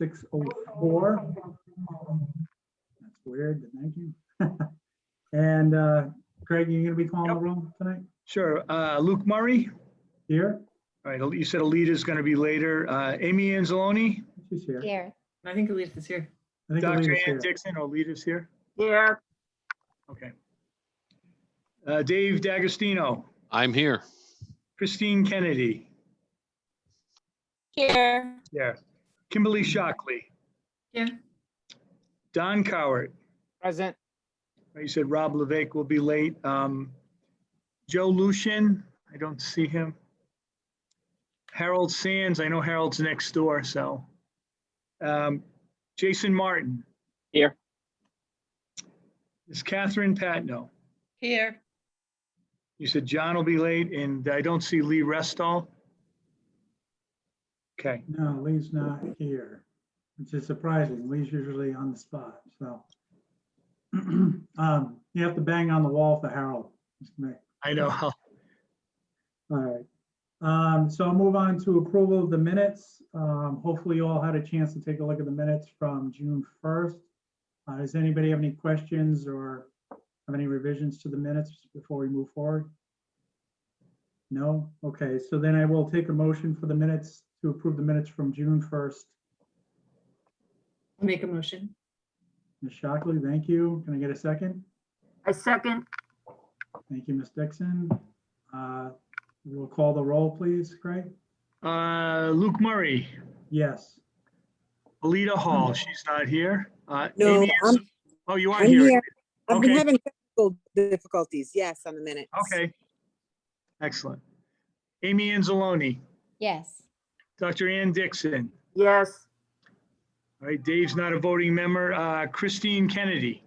6:04. That's weird, but thank you. And Craig, you're going to be calling the roll tonight? Sure. Luke Murray. Here? All right. You said Alita's going to be later. Amy Anzalone. She's here. Here. I think Elise is here. I think Dr. Alita's Ann here. Dixon. Alita's here. Here. Okay. Dave D'Agostino. I'm here. Christine Kennedy. Here. Yeah. Kimberly Shockley. Here. Don Cowart. Present. You said Rob Levesque will be late. Joe Lucian, I don't see him. Harold Sands, I know Harold's next door, so. Jason Martin. Here. Is Catherine Patno. Here. You said John will be late, and I don't see Lee Restall. Okay, No, Lee's not here, which is surprising. Lee's usually on the spot, so. You have to bang on the wall for Harold. I know. All right. So I'll move on to approval of the minutes. Hopefully you all had a chance to take a look at the minutes from June 1st. Does anybody have any questions or have any revisions to the minutes before we move forward? No? Okay, so then I will take a motion for the minutes to approve the minutes from June 1st. Make a motion. Ms. Shockley, thank you. Can I get a second? I second. Thank you, Ms. Dixon. We'll call the roll, please, Craig. Luke Murray, Yes. Alita Hall, she's not here. No, Amy I'm, oh, you are I'm here. here. I've been Okay. having technical difficulties, yes, on the minutes. Okay, excellent. Amy Anzalone, Yes. Dr. Ann Dixon. Yes. All right, Dave's not a voting member. Christine Kennedy,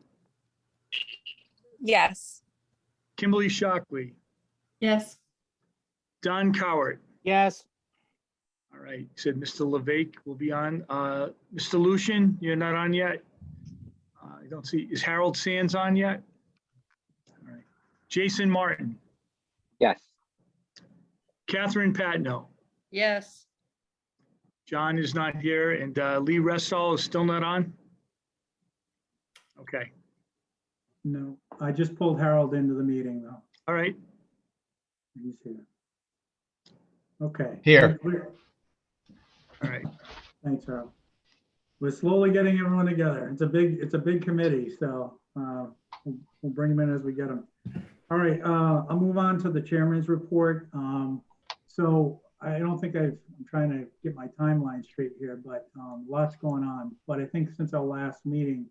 Yes. Kimberly Shockley, Yes. Don Cowart. Yes. All right, you said Mr. Levesque will be on. Mr. Lucian, you're not on yet. I don't see, is Harold Sands on yet? All right. Jason Martin, Yes. Catherine Patno, Yes. John is not here, and Lee Restall is still not on? Okay, No, I just pulled Harold into the meeting though. all right. He's here. Okay. Here. All right. Thanks, Harold. We're slowly getting everyone together. It's a big committee, so we'll bring them in as we get them. All right, I'll move on to the chairman's report. So I don't think I'm trying to get my timeline straight here, but lots going on. But I think since our last meeting,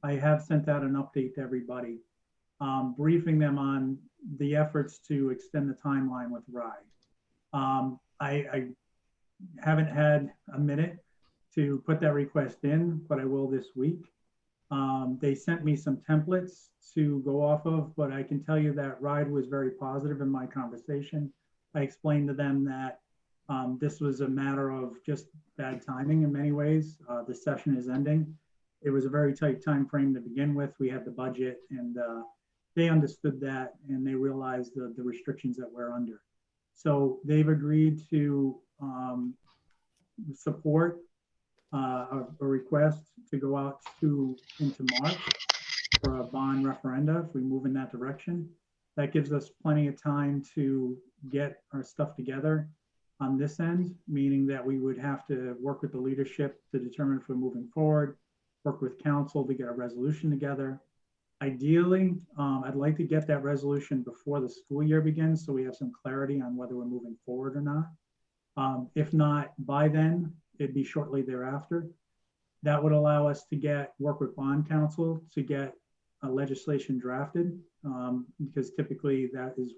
I have sent out an update to everybody, briefing them on the efforts to extend the timeline with RIDE. I haven't had a minute to put that request in, but I will this week. They sent me some templates to go off of, but I can tell you that RIDE was very positive in my conversation. I explained to them that this was a matter of just bad timing in many ways. The session is ending. It was a very tight time frame to begin with. We had the budget, and they understood that, and they realized the restrictions that we're under. So they've agreed to support a request to go out into March for a bond referenda if we move in that direction. That gives us plenty of time to get our stuff together on this end, meaning that we would have to work with the leadership to determine if we're moving forward, work with council to get a resolution together. Ideally, I'd like to get that resolution before the school year begins so we have some clarity on whether we're moving forward or not. If not by then, it'd be shortly thereafter. That would allow us to work with bond counsel to get a legislation drafted, because typically that is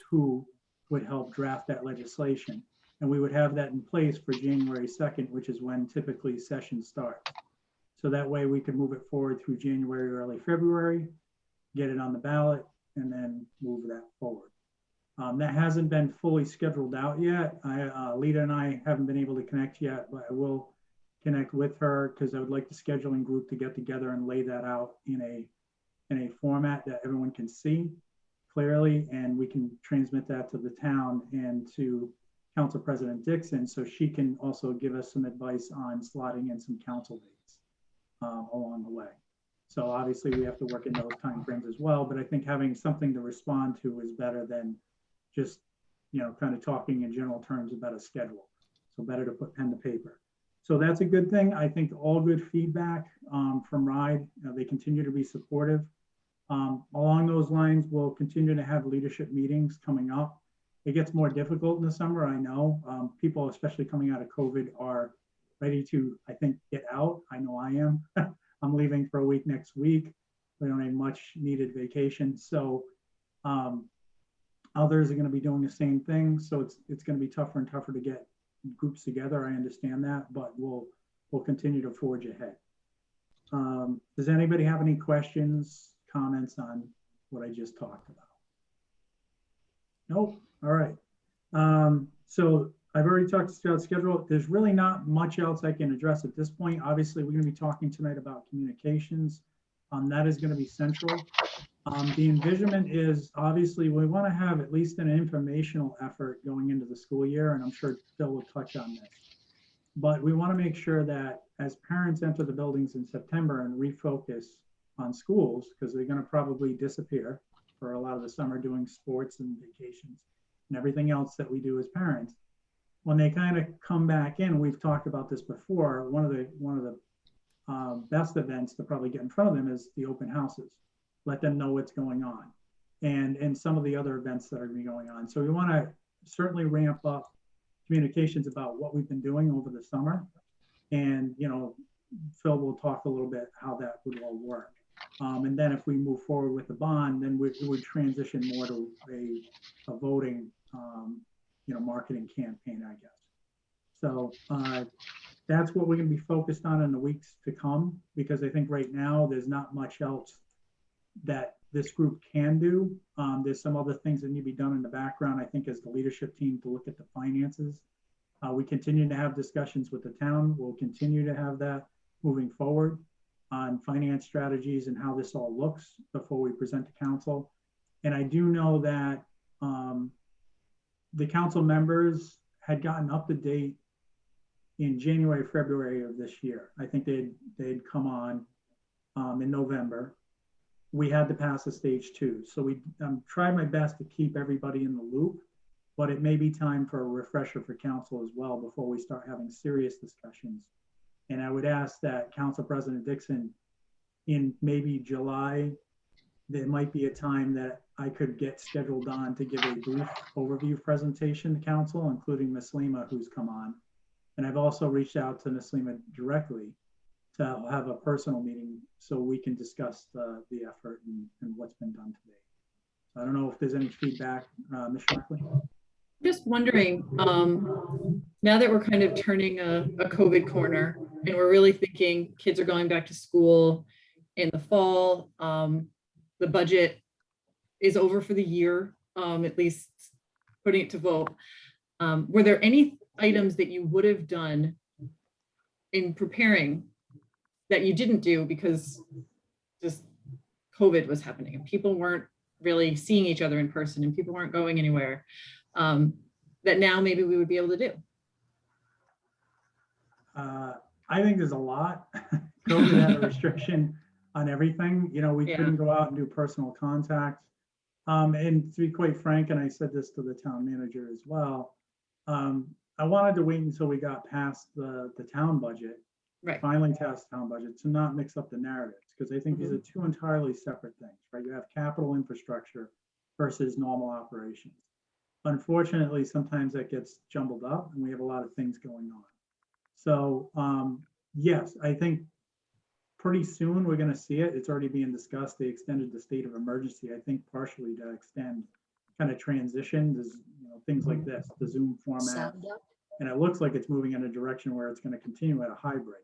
who would help draft that legislation. And we would have that in place for January 2nd, which is when typically session starts. So that way we could move it forward through January, early February, get it on the ballot, and then move that forward. That hasn't been fully scheduled out yet. Lita and I haven't been able to connect yet, but I will connect with her because I would like the scheduling group to get together and lay that out in a format that everyone can see clearly, and we can transmit that to the town and to Council President Dixon, so she can also give us some advice on slotting in some council dates along the way. So obviously we have to work in those timeframes as well, but I think having something to respond to is better than just, kind of talking in general terms about a schedule. So better to put pen to paper. So that's a good thing. I think all good feedback from RIDE. They continue to be supportive. Along those lines, we'll continue to have leadership meetings coming up. It gets more difficult in the summer, I know. People, especially coming out of COVID, are ready to, I think, get out. I know I am. I'm leaving for a week next week. We don't have much needed vacation. So others are going to be doing the same thing. So it's going to be tougher and tougher to get groups together. I understand that, but we'll continue to forge ahead. Does anybody have any questions, comments on what I just talked about? Nope. All right. So I've already talked about schedule. There's really not much else I can address at this point. Obviously, we're going to be talking tonight about communications. That is going to be central. The envisionment is obviously we want to have at least an informational effort going into the school year, and I'm sure Phil will touch on this. But we want to make sure that as parents enter the buildings in September and refocus on schools, because they're going to probably disappear for a lot of the summer doing sports and vacations and everything else that we do as parents. When they kind of come back in, we've talked about this before, one of the best events to probably get in front of them is the open houses. Let them know what's going on and some of the other events that are going to be going on. So we want to certainly ramp up communications about what we've been doing over the summer. And, Phil will talk a little bit how that would all work. And then if we move forward with the bond, then it would transition more to a voting, marketing campaign, I guess. So that's what we're going to be focused on in the weeks to come, because I think right now there's not much else that this group can do. There's some other things that need to be done in the background, I think, as the leadership team to look at the finances. We continue to have discussions with the town. We'll continue to have that moving forward on finance strategies and how this all looks before we present to council. And I do know that the council members had gotten up to date in January, February of this year. I think they'd come on in November. We had to pass a stage 2. So we tried my best to keep everybody in the loop, but it may be time for a refresher for council as well before we start having serious discussions. And I would ask that Council President Dixon, in maybe July, there might be a time that I could get scheduled on to give a brief overview presentation to council, including Ms. Lima, who's come on. And I've also reached out to Ms. Lima directly to have a personal meeting so we can discuss the effort and what's been done today. I don't know if there's any feedback, Ms. Shockley. Just wondering, now that we're kind of turning a COVID corner and we're really thinking kids are going back to school in the fall, the budget is over for the year, at least putting it to vote. Were there any items that you would have done in preparing that you didn't do because just COVID was happening and people weren't really seeing each other in person and people weren't going anywhere, that now maybe we would be able to do? I think there's a lot. COVID had a restriction on everything. We couldn't go out and do personal contact. And to be quite frank, and I said this to the town manager as well, I wanted to wait until we got past the town budget, Right. finally past the town budget, to not mix up the narratives, because I think these are two entirely separate things, right? You have capital infrastructure versus normal operations. Unfortunately, sometimes that gets jumbled up and we have a lot of things going on. So yes, I think pretty soon we're going to see it. It's already being discussed. They extended the state of emergency, I think partially to extend kind of transition. There's things like this, the Zoom format, and it looks like it's moving in a direction where it's going to continue at a hybrid.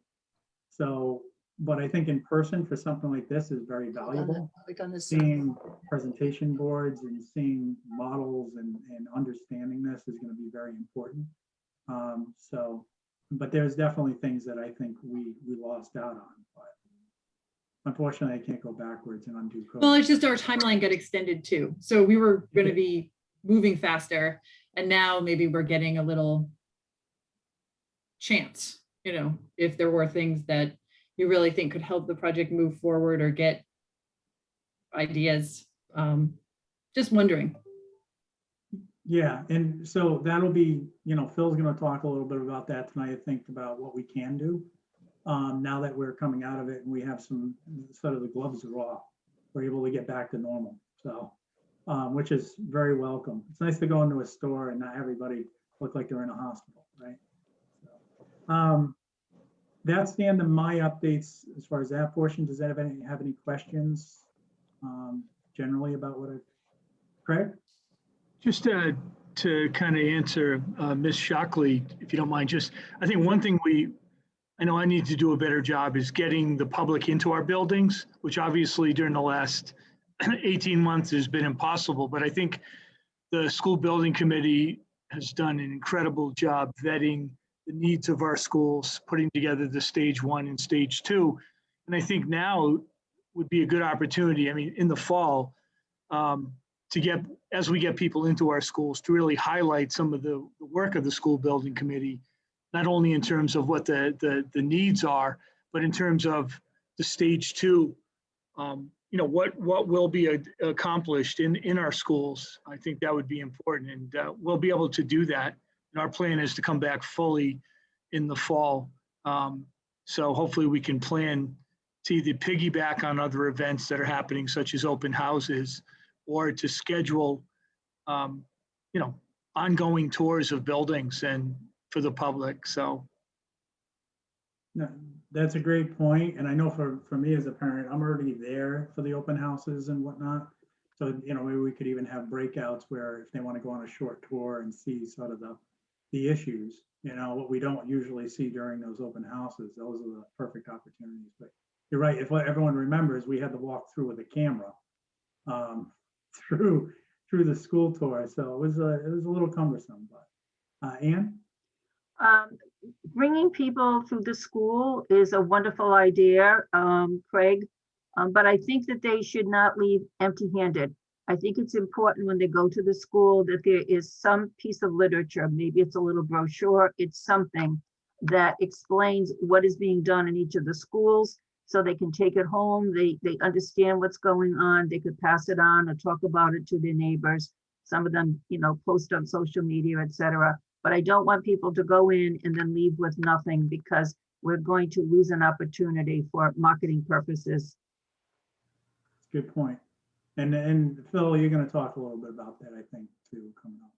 So, but I think in person for something like this is very valuable. Seeing presentation boards and seeing models and understanding this is going to be very important. So, but there's definitely things that I think we lost out on, but unfortunately I can't go backwards and undo COVID. Well, it's just our timeline got extended too. So we were going to be moving faster And now maybe we're getting a little chance, if there were things that you really think could help the project move forward or get ideas. Just wondering. Yeah, and so that'll be, Phil's gonna talk a little bit about that tonight, I think, about what we can do. Now that we're coming out of it and we have some, sort of the gloves are off, we're able to get back to normal, so, which is very welcome. It's nice to go into a store and not everybody look like they're in a hospital, right? So, that's the end of my updates as far as that portion. Does anybody have any questions generally about what Craig? Just to kind of answer Ms. Shockley, if you don't mind, I think one thing I know I need to do a better job is getting the public into our buildings, which obviously during the last 18 months has been impossible. But I think the school building committee has done an incredible job vetting the needs of our schools, putting together the stage 1 and stage 2. And I think now would be a good opportunity, I mean, in the fall, as we get people into our schools, to really highlight some of the work of the school building committee, not only in terms of what the needs are, but in terms of the stage 2, what will be accomplished in our schools. I think that would be important, and we'll be able to do that. And our plan is to come back fully in the fall. So hopefully we can plan to either piggyback on other events that are happening, such as open houses, or to schedule, ongoing tours of buildings and for the public. So. No, that's a great point. And I know for me as a parent, I'm already there for the open houses and whatnot. So, maybe we could even have breakouts where if they want to go on a short tour and see sort of the issues, what we don't usually see during those open houses, those are the perfect opportunities. But you're right. If everyone remembers, we had to walk through with a camera through the school tour. So it was a little cumbersome, but Anne? Bringing people to the school is a wonderful idea, Craig, but I think that they should not leave empty-handed. I think it's important when they go to the school that there is some piece of literature, maybe it's a little brochure, it's something that explains what is being done in each of the schools, so they can take it home, they understand what's going on, they could pass it on or talk about it to their neighbors. Some of them, post on social media, etc. But I don't want people to go in and then leave with nothing, because we're going to lose an opportunity for marketing purposes. Good point. And Phil, you're going to talk a little bit about that, I think, too, coming up.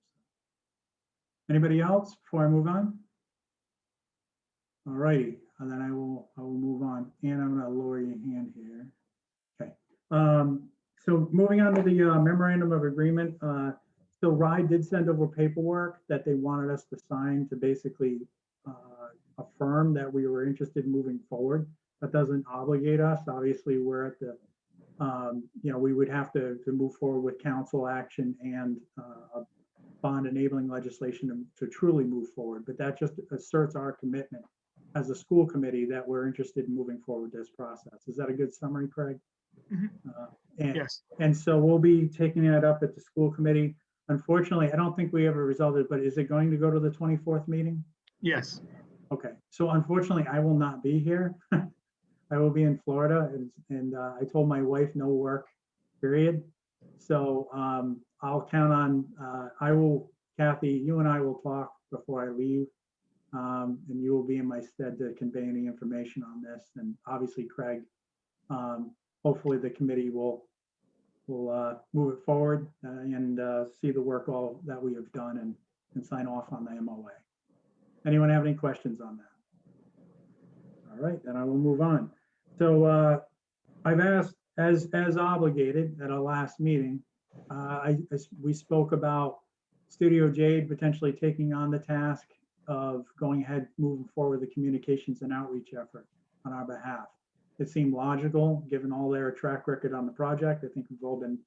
Anybody else before I move on? All righty, and then I will move on. And I'm going to lower your hand here. Okay. So moving on to the memorandum of agreement. So RIDE did send over paperwork that they wanted us to sign to basically affirm that we were interested in moving forward. That doesn't obligate us. Obviously, we're at the, we would have to move forward with council action and bond enabling legislation to truly move forward. But that just asserts our commitment as a school committee that we're interested in moving forward this process. Is that a good summary, Craig? Mm-hmm. Yes. And so we'll be taking that up at the school committee. Unfortunately, I don't think we ever resolved it, but is it going to go to the 24th meeting? Yes. Okay, so unfortunately, I will not be here. I will be in Florida, and I told my wife no work, period. So I'll count on, Kathy, you and I will talk before I leave, and you will be in my stead to convey any information on this. And obviously, Craig, hopefully the committee will move it forward and see the work all that we have done and sign off on the MOA. Anyone have any questions on that? All right, then I will move on. So I've asked, as obligated at our last meeting, we spoke about Studio Jade potentially taking on the task of going ahead, moving forward the communications and outreach effort on our behalf. It seemed logical, given all their track record on the project. I think we've all been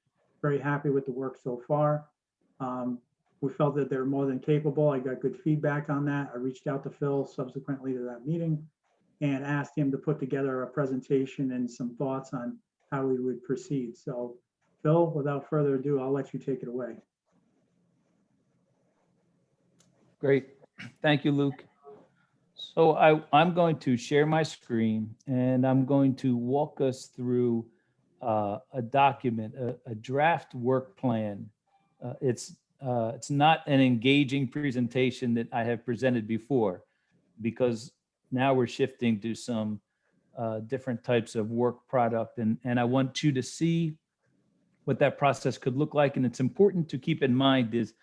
very happy with the work so far. We felt that they're more than capable. I got good feedback on that. I reached out to Phil subsequently to that meeting and asked him to put together a presentation and some thoughts on how we would proceed. So Phil, without further ado, I'll let you take it away. Great. Thank you, Luke. So I'm going to share my screen and I'm going to walk us through a document, a draft work plan. It's not an engaging presentation that I have presented before, because now we're shifting to some different types of work product. And I want you to see what that process could look like. And it's important to keep in mind is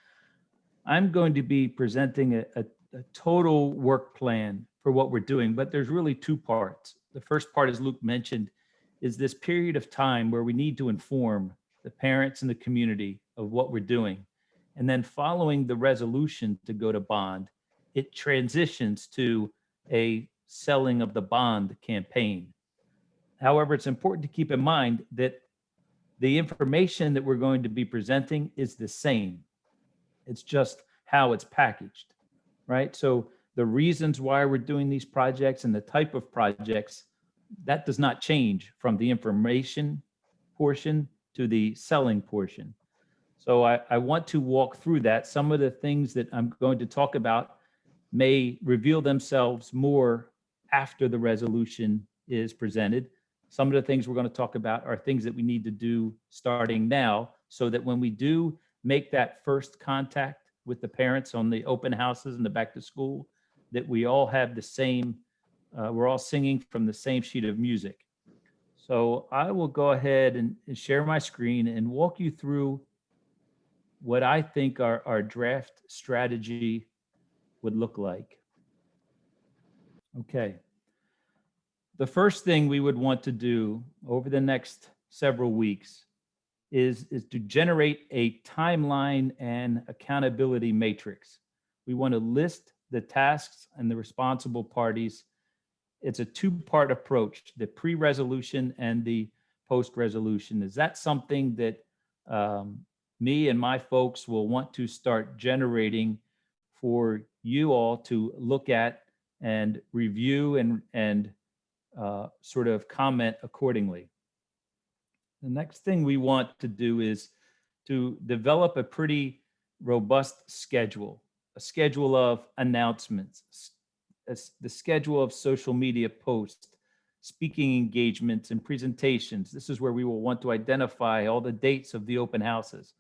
I'm going to be presenting a total work plan for what we're doing, but there's really two parts. The first part, as Luke mentioned, is this period of time where we need to inform the parents and the community of what we're doing. And then following the resolution to go to bond, it transitions to a selling of the bond campaign. However, it's important to keep in mind that the information that we're going to be presenting is the same. It's just how it's packaged, right? So the reasons why we're doing these projects and the type of projects, that does not change from the information portion to the selling portion. So I want to walk through that. Some of the things that I'm going to talk about may reveal themselves more after the resolution is presented. Some of the things we're going to talk about are things that we need to do starting now, so that when we do make that first contact with the parents on the open houses and the back to school, that we all have the same, we're all singing from the same sheet of music. So I will go ahead and share my screen and walk you through what I think our draft strategy would look like. Okay. The first thing we would want to do over the next several weeks is to generate a timeline and accountability matrix. We want to list the tasks and the responsible parties. It's a two-part approach, the pre-resolution and the post-resolution. Is that something that me and my folks will want to start generating for you all to look at and review and sort of comment accordingly? The next thing we want to do is to develop a pretty robust schedule, a schedule of announcements, the schedule of social media posts, speaking engagements and presentations. This is where we will want to identify all the dates of the open houses,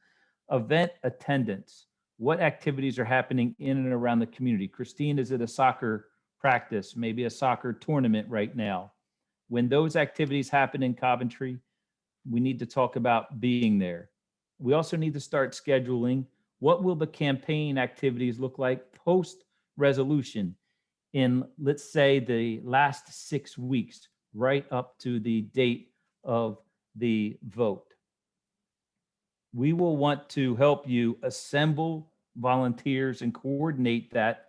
event attendance, what activities are happening in and around the community. Christine is at a soccer practice, maybe a soccer tournament right now. When those activities happen in Coventry, we need to talk about being there. We also need to start scheduling what will the campaign activities look like post-resolution in, let's say, the last 6 weeks, right up to the date of the vote. We will want to help you assemble volunteers and coordinate that,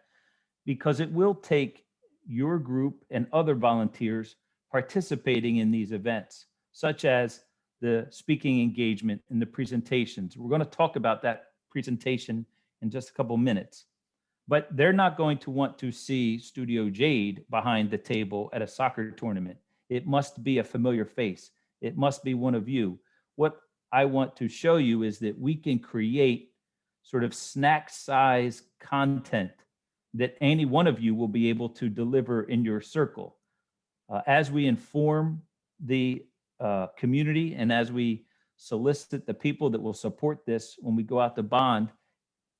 because it will take your group and other volunteers participating in these events, such as the speaking engagement and the presentations. We're going to talk about that presentation in just a couple minutes, but they're not going to want to see Studio Jade behind the table at a soccer tournament. It must be a familiar face. It must be one of you. What I want to show you is that we can create sort of snack size content that any one of you will be able to deliver in your circle. As we inform the community and as we solicit the people that will support this when we go out to bond,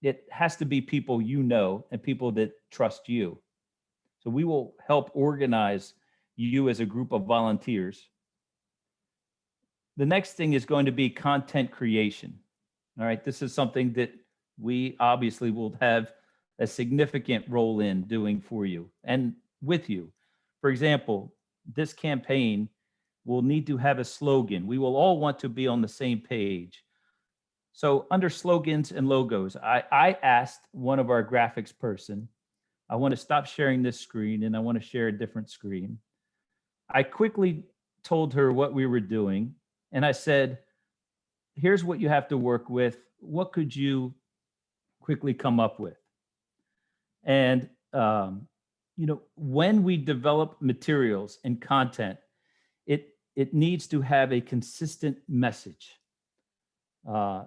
it has to be people you know and people that trust you. So we will help organize you as a group of volunteers. The next thing is going to be content creation. All right, this is something that we obviously will have a significant role in doing for you and with you. For example, this campaign will need to have a slogan. We will all want to be on the same page. So under slogans and logos, I asked one of our graphics person, I want to stop sharing this screen and I want to share a different screen. I quickly told her what we were doing. And I said, here's what you have to work with. What could you quickly come up with? And, when we develop materials and content, it needs to have a consistent message.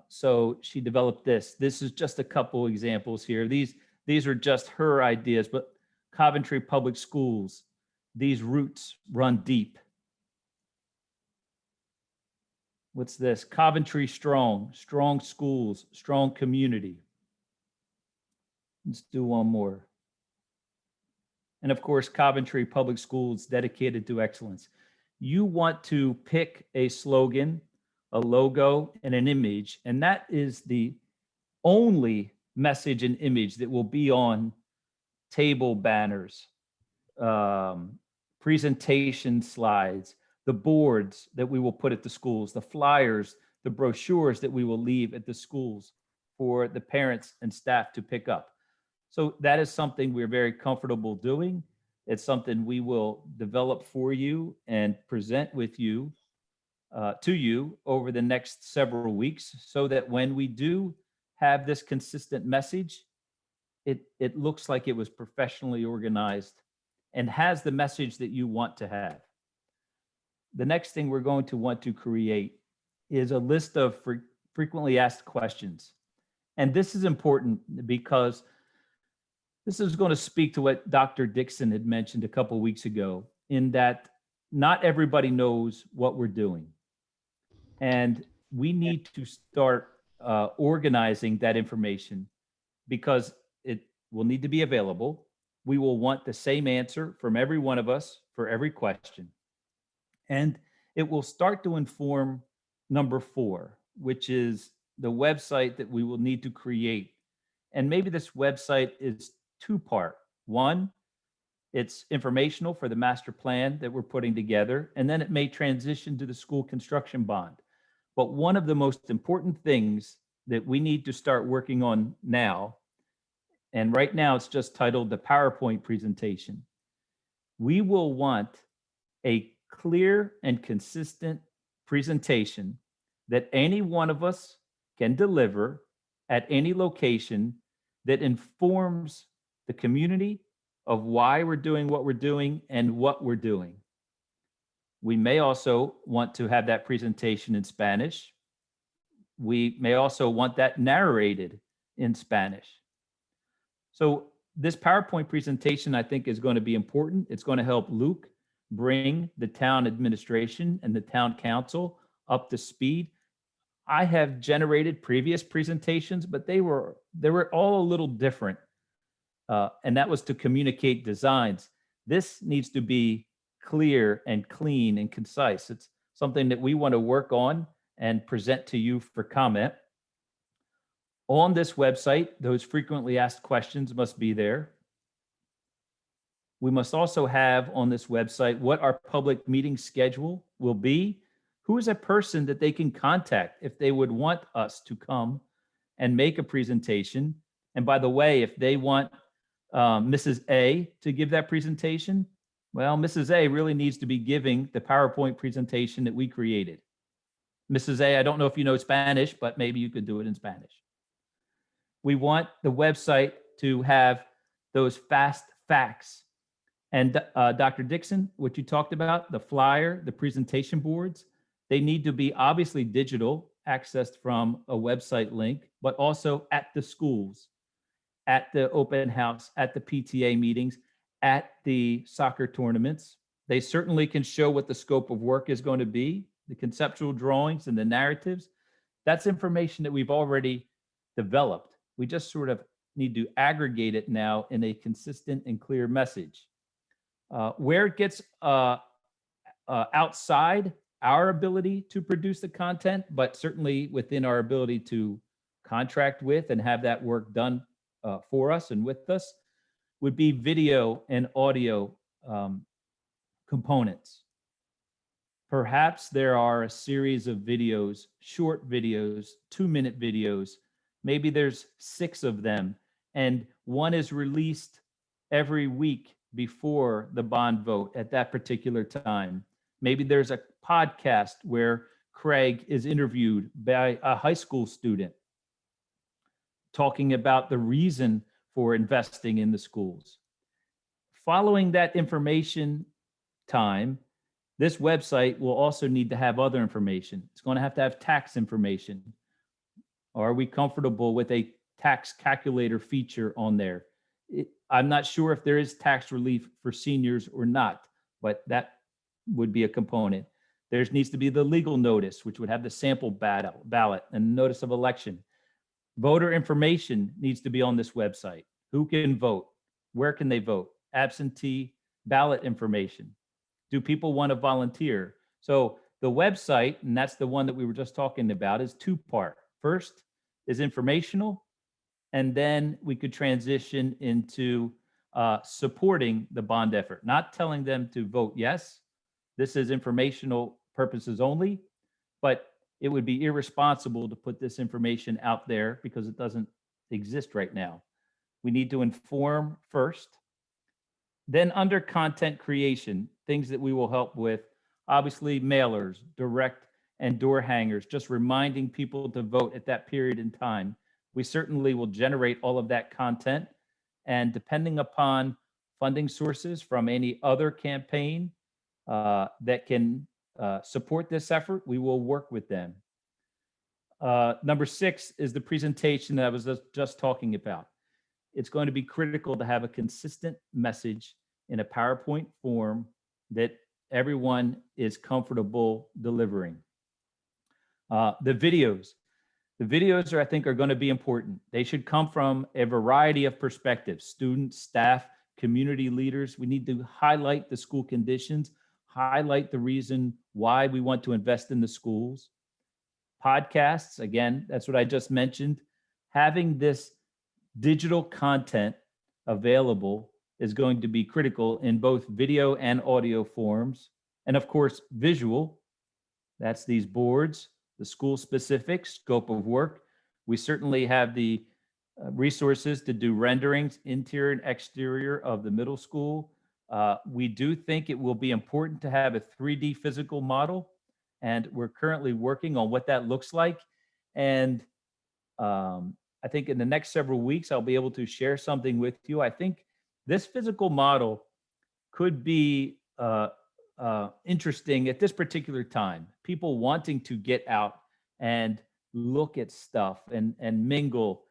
So she developed this. This is just a couple examples here. These these are just her ideas, but Coventry Public Schools, these roots run deep. What's this? Coventry Strong, strong schools, strong community. Let's do one more. And of course, Coventry Public Schools dedicated to excellence. You want to pick a slogan, a logo, and an image, and that is the only message and image that will be on table banners, presentation slides, the boards that we will put at the schools, the flyers, the brochures that we will leave at the schools for the parents and staff to pick up. So that is something we're very comfortable doing. It's something we will develop for you and present with you, to you over the next several weeks, so that when we do have this consistent message, it looks like it was professionally organized and has the message that you want to have. The next thing we're going to want to create is a list of frequently asked questions. And this is important because this is going to speak to what Dr. Dixon had mentioned a couple of weeks ago, in that not everybody knows what we're doing. And we need to start organizing that information, because it will need to be available. We will want the same answer from every one of us for every question. And it will start to inform number 4, which is the website that we will need to create. And maybe this website is 2-part. One, it's informational for the master plan that we're putting together, and then it may transition to the school construction bond. But one of the most important things that we need to start working on now, and right now it's just titled the PowerPoint presentation. We will want a clear and consistent presentation that any one of us can deliver at any location that informs the community of why we're doing what we're doing and what we're doing. We may also want to have that presentation in Spanish. We may also want that narrated in Spanish. So this PowerPoint presentation, I think, is going to be important. It's going to help Luke bring the town administration and the town council up to speed. I have generated previous presentations, but they were all a little different. And that was to communicate designs. This needs to be clear and clean and concise. It's something that we want to work on and present to you for comment. On this website, those frequently asked questions must be there. We must also have on this website what our public meeting schedule will be. Who is a person that they can contact if they would want us to come and make a presentation? And by the way, if they want Mrs. A to give that presentation, well, Mrs. A really needs to be giving the PowerPoint presentation that we created. Mrs. A, I don't know if you know Spanish, but maybe you could do it in Spanish. We want the website to have those fast facts. And Dr. Dixon, what you talked about, the flyer, the presentation boards, they need to be obviously digital, accessed from a website link, but also at the schools, at the open house, at the PTA meetings, at the soccer tournaments. They certainly can show what the scope of work is going to be, the conceptual drawings and the narratives. That's information that we've already developed. We just sort of need to aggregate it now in a consistent and clear message. Where it gets outside our ability to produce the content, but certainly within our ability to contract with and have that work done for us and with us, would be video and audio components. Perhaps there are a series of videos, short videos, 2-minute videos. Maybe there's 6 of them, and one is released every week before the bond vote at that particular time. Maybe there's a podcast where Craig is interviewed by a high school student talking about the reason for investing in the schools. Following that information time, this website will also need to have other information. It's going to have tax information. Are we comfortable with a tax calculator feature on there? I'm not sure if there is tax relief for seniors or not, but that would be a component. There needs to be the legal notice, which would have the sample ballot and notice of election. Voter information needs to be on this website. Who can vote? Where can they vote? Absentee ballot information. Do people want to volunteer? So the website, and that's the one that we were just talking about, is two-part. First is informational, and then we could transition into supporting the bond effort, not telling them to vote yes. This is informational purposes only, but it would be irresponsible to put this information out there because it doesn't exist right now. We need to inform first. Then under content creation, things that we will help with, obviously mailers, direct and door hangers, just reminding people to vote at that period in time. We certainly will generate all of that content, and depending upon funding sources from any other campaign that can support this effort, we will work with them. Number 6 is the presentation that I was just talking about. It's going to be critical to have a consistent message in a PowerPoint form that everyone is comfortable delivering. The videos are, I think, are going to be important. They should come from a variety of perspectives: students, staff, community leaders. We need to highlight the school conditions, highlight the reason why we want to invest in the schools. Podcasts, again, that's what I just mentioned. Having this digital content available is going to be critical in both video and audio forms. And of course, visual. That's these boards, the school specific scope of work. We certainly have the resources to do renderings, interior and exterior of the middle school. We do think it will be important to have a 3D physical model, and we're currently working on what that looks like. And I think in the next several weeks, I'll be able to share something with you. I think this physical model could be interesting at this particular time. People wanting to get out and look at stuff and mingle.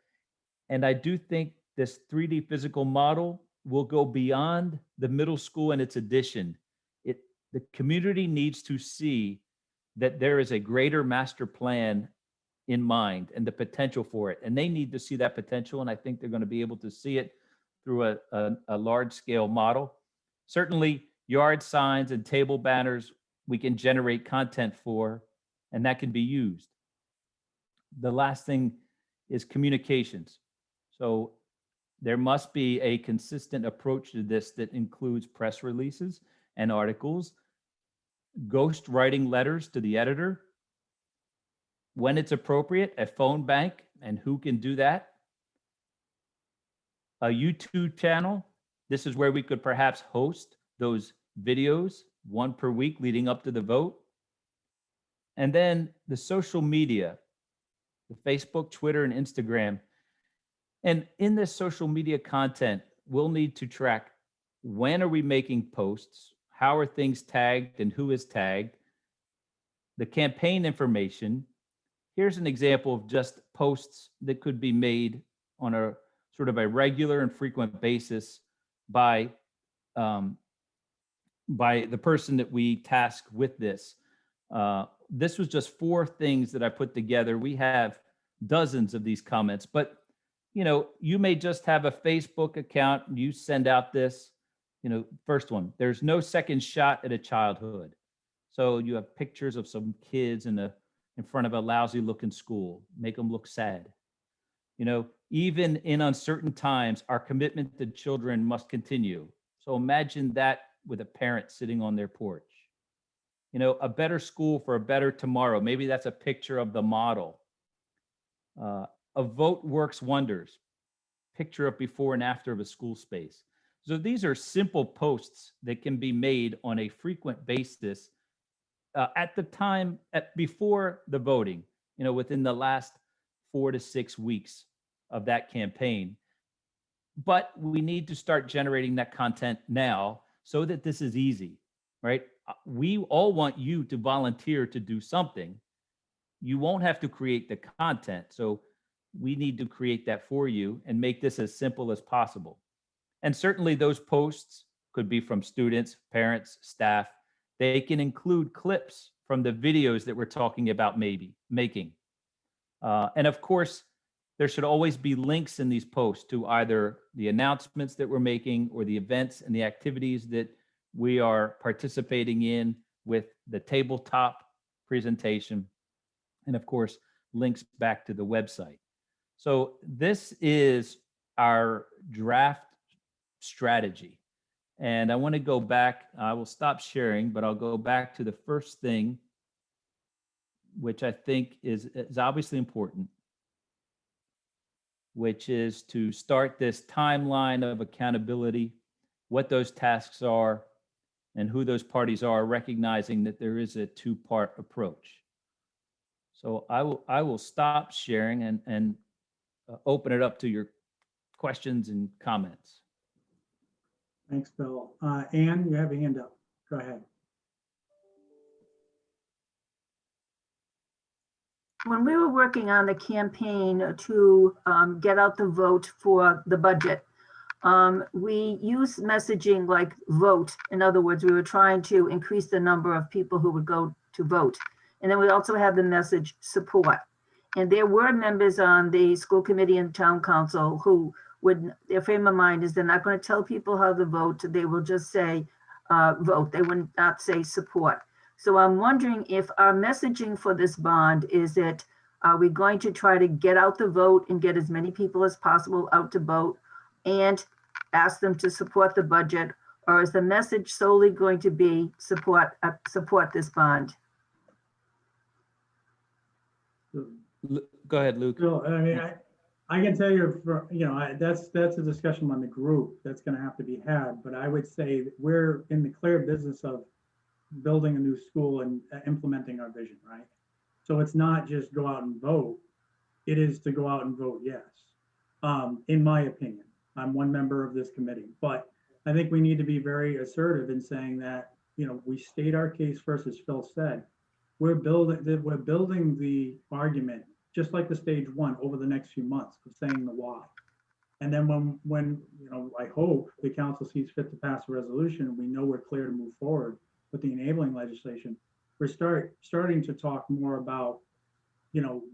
And I do think this 3D physical model will go beyond the middle school and its addition. The community needs to see that there is a greater master plan in mind and the potential for it. And they need to see that potential. And I think they're going to be able to see it through a large scale model. Certainly yard signs and table banners, we can generate content for, and that can be used. The last thing is communications. So there must be a consistent approach to this that includes press releases and articles, ghost writing letters to the editor, when it's appropriate, a phone bank, and who can do that. A YouTube channel. This is where we could perhaps host those videos, one per week leading up to the vote. And then the social media, the Facebook, Twitter, and Instagram. And in this social media content, we'll need to track when are we making posts, how are things tagged and who is tagged, the campaign information. Here's an example of just posts that could be made on a sort of a regular and frequent basis by the person that we task with this. This was just 4 things that I put together. We have dozens of these comments, but you may just have a Facebook account and you send out this, first one, there's no second shot at a childhood. So you have pictures of some kids in front of a lousy looking school, make them look sad. Even in uncertain times, our commitment to children must continue. So imagine that with a parent sitting on their porch. A better school for a better tomorrow. Maybe that's a picture of the model. A vote works wonders. Picture of before and after of a school space. So these are simple posts that can be made on a frequent basis at the time before the voting, within the last 4 to 6 weeks of that campaign. But we need to start generating that content now so that this is easy, right? We all want you to volunteer to do something. You won't have to create the content. So we need to create that for you and make this as simple as possible. And certainly those posts could be from students, parents, staff. They can include clips from the videos that we're talking about making. And of course, there should always be links in these posts to either the announcements that we're making or the events and the activities that we are participating in with the tabletop presentation. And of course, links back to the website. So this is our draft strategy. And I want to go back, I will stop sharing, but I'll go back to the first thing, which I think is obviously important, which is to start this timeline of accountability, what those tasks are, and who those parties are, recognizing that there is a two-part approach. So I will stop sharing and open it up to your questions and comments. Thanks, Bill. Anne, you have a hand up. Go ahead. When we were working on the campaign to get out the vote for the budget, we used messaging like vote. In other words, we were trying to increase the number of people who would go to vote. And then we also had the message support. And there were members on the school committee and town council who would, their frame of mind is they're not going to tell people how to vote. They will just say vote. They would not say support. So I'm wondering if our messaging for this bond is that, are we going to try to get out the vote and get as many people as possible out to vote and ask them to support the budget? Or is the message solely going to be support this bond? Go ahead, Luke. Bill, I mean, I can tell you, that's a discussion on the group that's going to have to be had. But I would say that we're in the clear business of building a new school and implementing our vision, right? So it's not just go out and vote. It is to go out and vote yes. In my opinion, I'm one member of this committee, but I think we need to be very assertive in saying that, we state our case first, as Phil said. We're building the argument, just like the stage one, over the next few months of saying the why. And then when I hope the council sees fit to pass a resolution, and we know we're clear to move forward with the enabling legislation, we're starting to talk more about,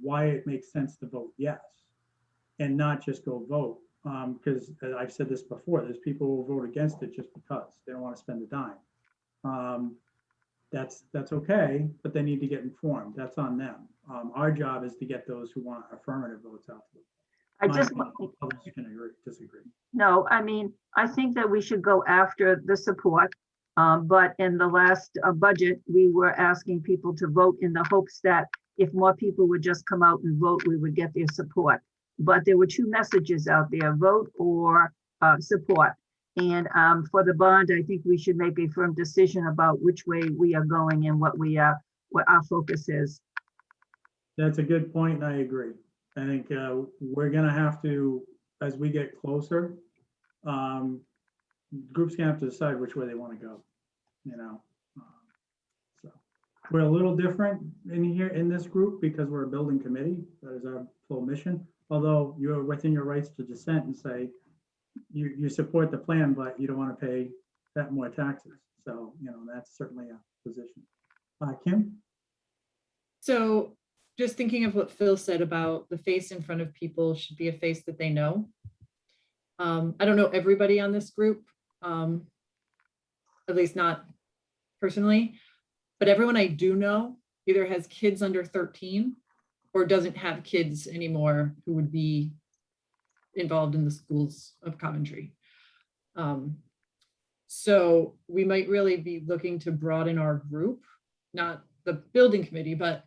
why it makes sense to vote yes and not just go vote. Because I've said this before, there's people who will vote against it just because they don't want to spend a dime. That's okay, but they need to get informed. That's on them. Our job is to get those who want affirmative votes out to them. Others can disagree. No, I mean, I think that we should go after the support. But in the last budget, we were asking people to vote in the hopes that if more people would just come out and vote, we would get their support. But there were two messages out there, vote or support. And for the bond, I think we should make a firm decision about which way we are going and what our focus is. That's a good point, and I agree. I think we're going to have to, as we get closer, groups gonna have to decide which way they want to go. So we're a little different in this group because we're a building committee. That is our full mission. Although you're within your rights to dissent and say you support the plan, but you don't want to pay that more taxes. So that's certainly a position. Kim? So just thinking of what Phil said about the face in front of people should be a face that they know. I don't know everybody on this group, at least not personally, but everyone I do know either has kids under 13 or doesn't have kids anymore who would be involved in the schools of Coventry. So we might really be looking to broaden our group, not the building committee, but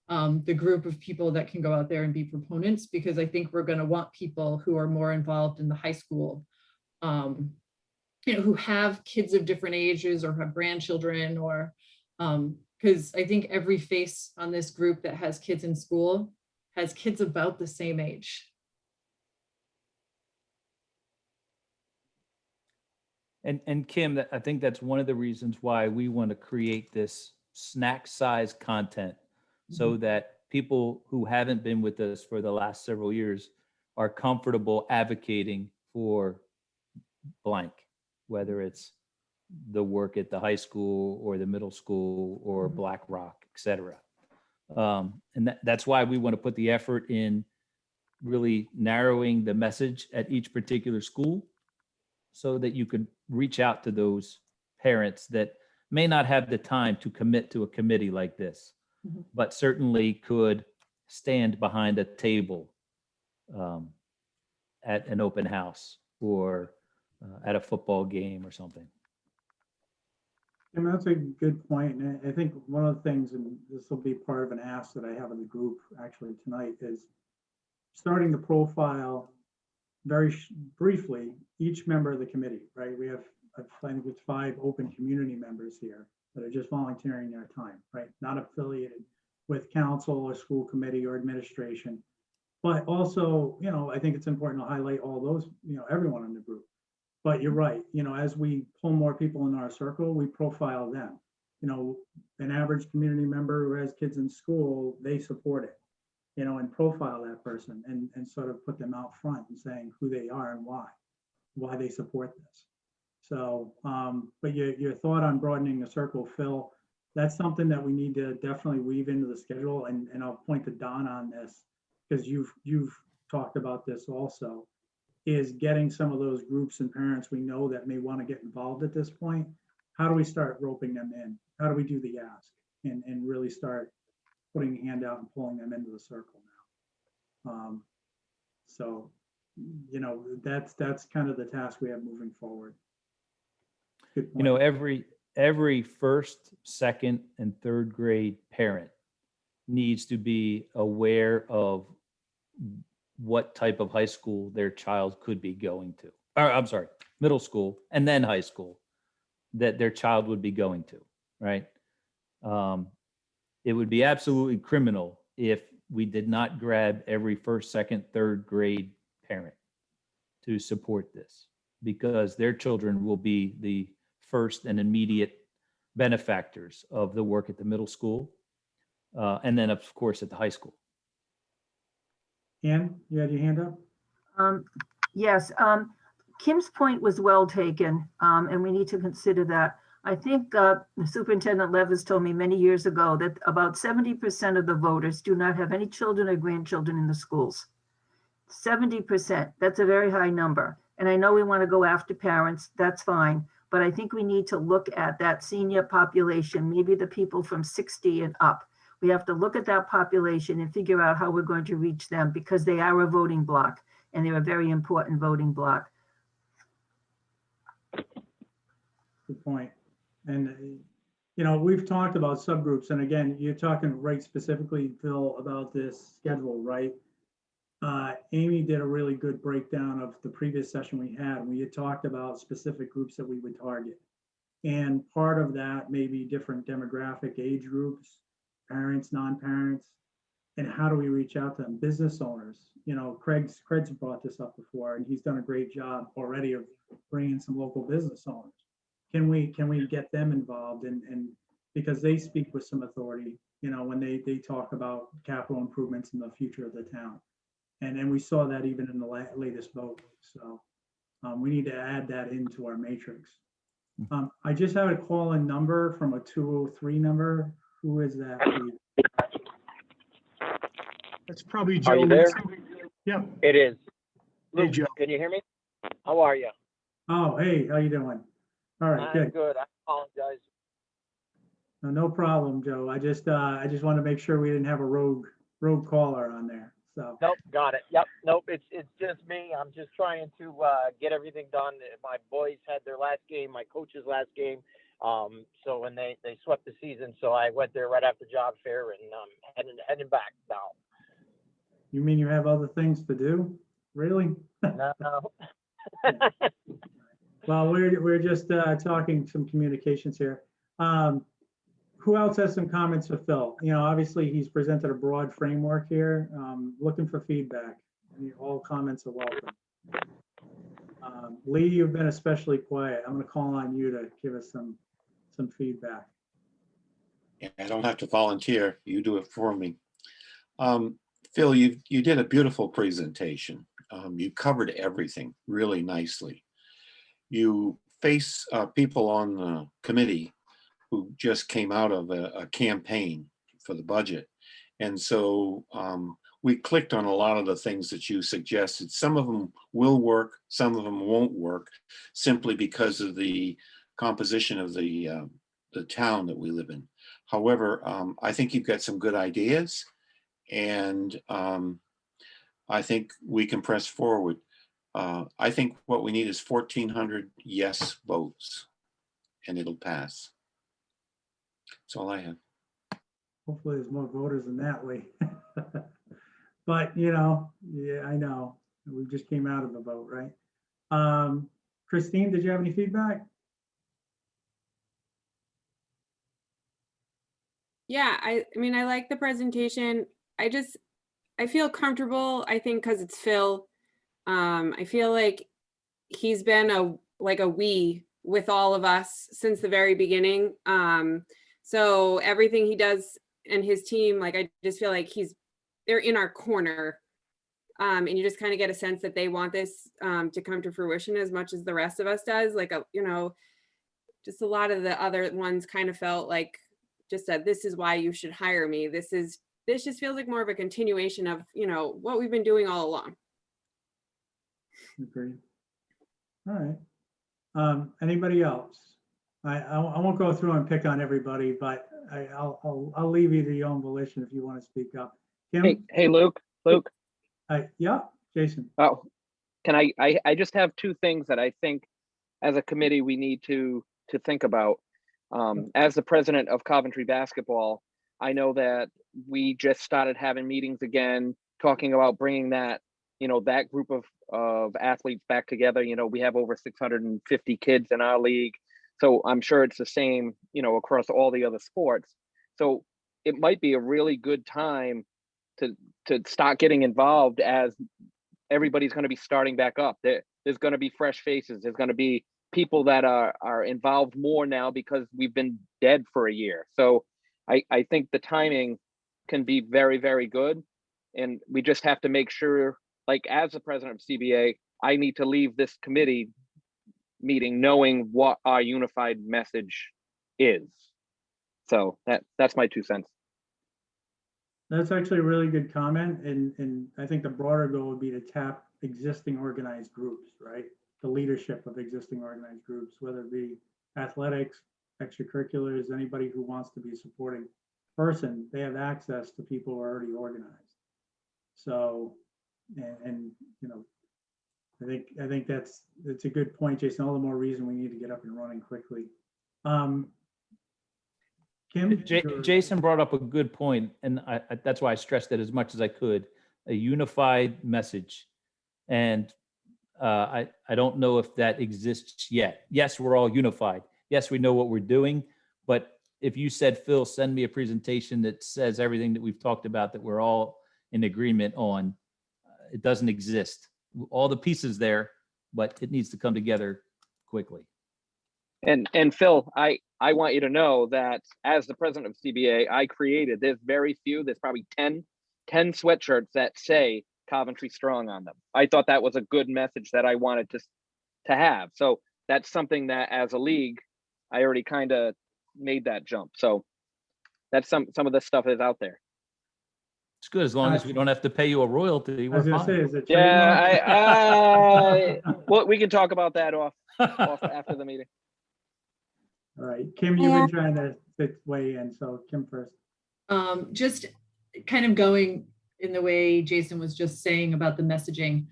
the group of people that can go out there and be proponents, because I think we're going to want people who are more involved in the high school, who have kids of different ages or have grandchildren, or because I think every face on this group that has kids in school has kids about the same age. And Kim, I think that's one of the reasons why we want to create this snack size content, so that people who haven't been with us for the last several years are comfortable advocating for blank, whether it's the work at the high school or the middle school or Black Rock, et cetera. And that's why we want to put the effort in really narrowing the message at each particular school so that you could reach out to those parents that may not have the time to commit to a committee like this, Mhm. but certainly could stand behind a table at an open house or at a football game or something. And that's a good point. And I think one of the things, and this will be part of an ask that I have in the group actually tonight, is starting to profile very briefly each member of the committee, right? We have, I think it's 5 open community members here that are just volunteering their time, right? Not affiliated with council or school committee or administration. But also, you know, I think it's important to highlight all those, you know, everyone in the group. But you're right, you know, as we pull more people in our circle, we profile them. You know, an average community member who has kids in school, they support it, you know, and profile that person and sort of put them out front and saying who they are and why they support this. So, but your thought on broadening the circle, Phil, that's something that we need to definitely weave into the schedule. And I'll point to Don on this because you've talked about this also, is getting some of those groups and parents we know that may want to get involved at this point. How do we start roping them in? How do we do the ask and really start putting a hand out and pulling them into the circle now? So, you know, that's kind of the task we have moving forward. Good point. You know, every first, second, and third grade parent needs to be aware of what type of high school their child could be going to. Or, I'm sorry, middle school and then high school that their child would be going to, right? It would be absolutely criminal if we did not grab every first, second, third grade parent to support this, because their children will be the first and immediate benefactors of the work at the middle school, and then of course at the high school. Ann, you had your hand up? Yes, Kim's point was well taken, and we need to consider that. I think the Superintendent Levis told me many years ago that about 70% of the voters do not have any children or grandchildren in the schools. 70%, that's a very high number. And I know we want to go after parents, that's fine. But I think we need to look at that senior population, maybe the people from 60 and up. We have to look at that population and figure out how we're going to reach them, because they are a voting bloc and they're a very important voting bloc. Good point. And, you know, we've talked about subgroups, and again, you're talking right specifically, Phil, about this schedule, right? Amy did a really good breakdown of the previous session we had. We had talked about specific groups that we would target. And part of that may be different demographic age groups, parents, non-parents, and how do we reach out to them? Business owners, you know, Craig's brought this up before, and he's done a great job already of bringing some local business owners. Can we get them involved? And because they speak with some authority, you know, when they talk about capital improvements in the future of the town. And we saw that even in the latest vote. So we need to add that into our matrix. I just had a call-in number from a 203 number. Who is that, please? That's probably Joe. Are you there? Yeah. It is. Hey, Luke, Joe. can you hear me? How are you? Oh, hey, how you doing? All right, I'm good. good. I apologize. No problem, Joe. I just want to make sure we didn't have a rogue caller on there. So Nope, got it. Yep. Nope. It's just me. I'm just trying to get everything done. My boys had their last game, my coach's last game. So when they swept the season, so I went there right after job fair and heading back now. you mean you have other things to do? Really? No. Well, we're just talking some communications here. Who else has some comments for Phil? You know, obviously he's presented a broad framework here. Looking for feedback. All comments are welcome. Lee, you've been especially quiet. I'm going to call on you to give us some feedback. Yeah, I don't have to volunteer. You do it for me. Phil, you did a beautiful presentation. You covered everything really nicely. you face people on the committee who just came out of a campaign for the budget. And so we clicked on a lot of the things that you suggested. Some of them will work, some of them won't work, simply because of the composition of the town that we live in. However, I think you've got some good ideas, and I think we can press forward. I think what we need is 1,400 yes votes, and it'll pass. That's all I have. Hopefully there's more voters than that way. But, you know, yeah, I know. We just came out of the vote, right? Christine, did you have any feedback? Yeah, I mean, I like the presentation. I feel comfortable, I think, because it's Phil. I feel like he's been a we with all of us since the very beginning. So everything he does and his team, like, I just feel like they're in our corner. And you just kind of get a sense that they want this to come to fruition as much as the rest of us does. Like, you know, just a lot of the other ones kind of felt like just that this is why you should hire me. This just feels like more of a continuation of, you know, what we've been doing all along. Agreed. All right. Anybody else? I won't go through and pick on everybody, but I'll leave you to your own volition if you want to speak up. Kim? Hey, Luke. Yeah, Jason. Oh, can I just have two things that I think as a committee we need to think about. As the president of Coventry basketball, I know that we just started having meetings again, talking about bringing that, you know, that group of athletes back together. You know, we have over 650 kids in our league. So I'm sure it's the same, you know, across all the other sports. So it might be a really good time to start getting involved, as everybody's going to be starting back up. There's going to be fresh faces. There's going to be people that are involved more now because we've been dead for a year. So I think the timing can be very, very good. And we just have to make sure, like, as the president of CBA, I need to leave this committee meeting knowing what our unified message is. So that's my 2 cents. That's actually a really good comment. And I think the broader goal would be to tap existing organized groups, right? The leadership of existing organized groups, whether it be athletics, extracurriculars, anybody who wants to be a supporting person, they have access to people who are already organized. So, and you know, I think that's a good point, Jason. All the more reason we need to get up and running quickly. Kim? Jason brought up a good point, and that's why I stressed it as much as I could, a unified message. And I don't know if that exists yet. Yes, we're all unified. Yes, we know what we're doing, but if you said, Phil, send me a presentation that says everything that we've talked about that we're all in agreement on, it doesn't exist. All the pieces there, but it needs to come together quickly. And Phil, I want you to know that as the president of CBA, I created, there's probably 10 sweatshirts that say Coventry Strong on them. I thought that was a good message that I wanted to have. So that's something that as a league, I already kind of made that jump. So that's some of the stuff is out there. It's good as long as we don't have to pay you a royalty. I was We're gonna say, fine. is it Yeah, well, we can talk about that off after the meeting. All right, Kim, you've been trying to weigh in, so Kim first. Just kind of going in the way Jason was just saying about the messaging.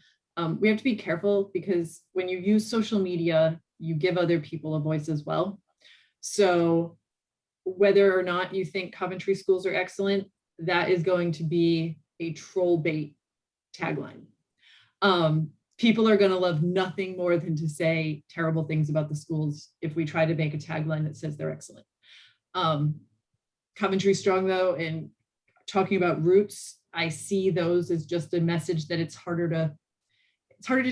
We have to be careful because when you use social media, you give other people a voice as well. So whether or not you think Coventry schools are excellent, that is going to be a troll bait tagline. People are going to love nothing more than to say terrible things about the schools if we try to make a tagline that says they're excellent. Coventry Strong, though, and talking about roots, I see those as just a message that it's harder to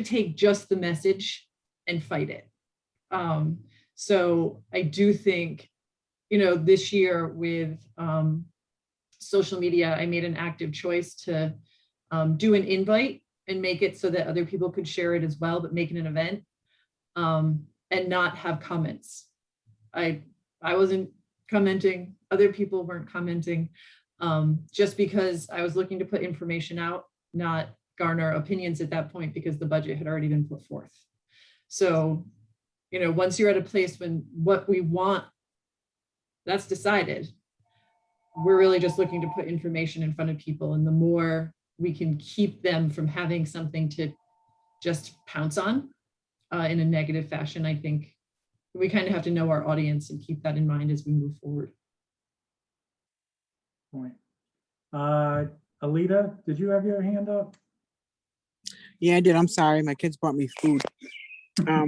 take just the message and fight it. So I do think, you know, this year with social media, I made an active choice to do an invite and make it so that other people could share it as well, but make it an event. and not have comments. I wasn't commenting, other people weren't commenting, just because I was looking to put information out, not garner opinions at that point because the budget had already been put forth. So, you know, once you're at a place when what we want, that's decided, we're really just looking to put information in front of people. And the more we can keep them from having something to just pounce on in a negative fashion, I think we kind of have to know our audience and keep that in mind as we move forward. Point. Alita, did you have your hand up? Yeah, I did. I'm sorry. My kids brought me food. You're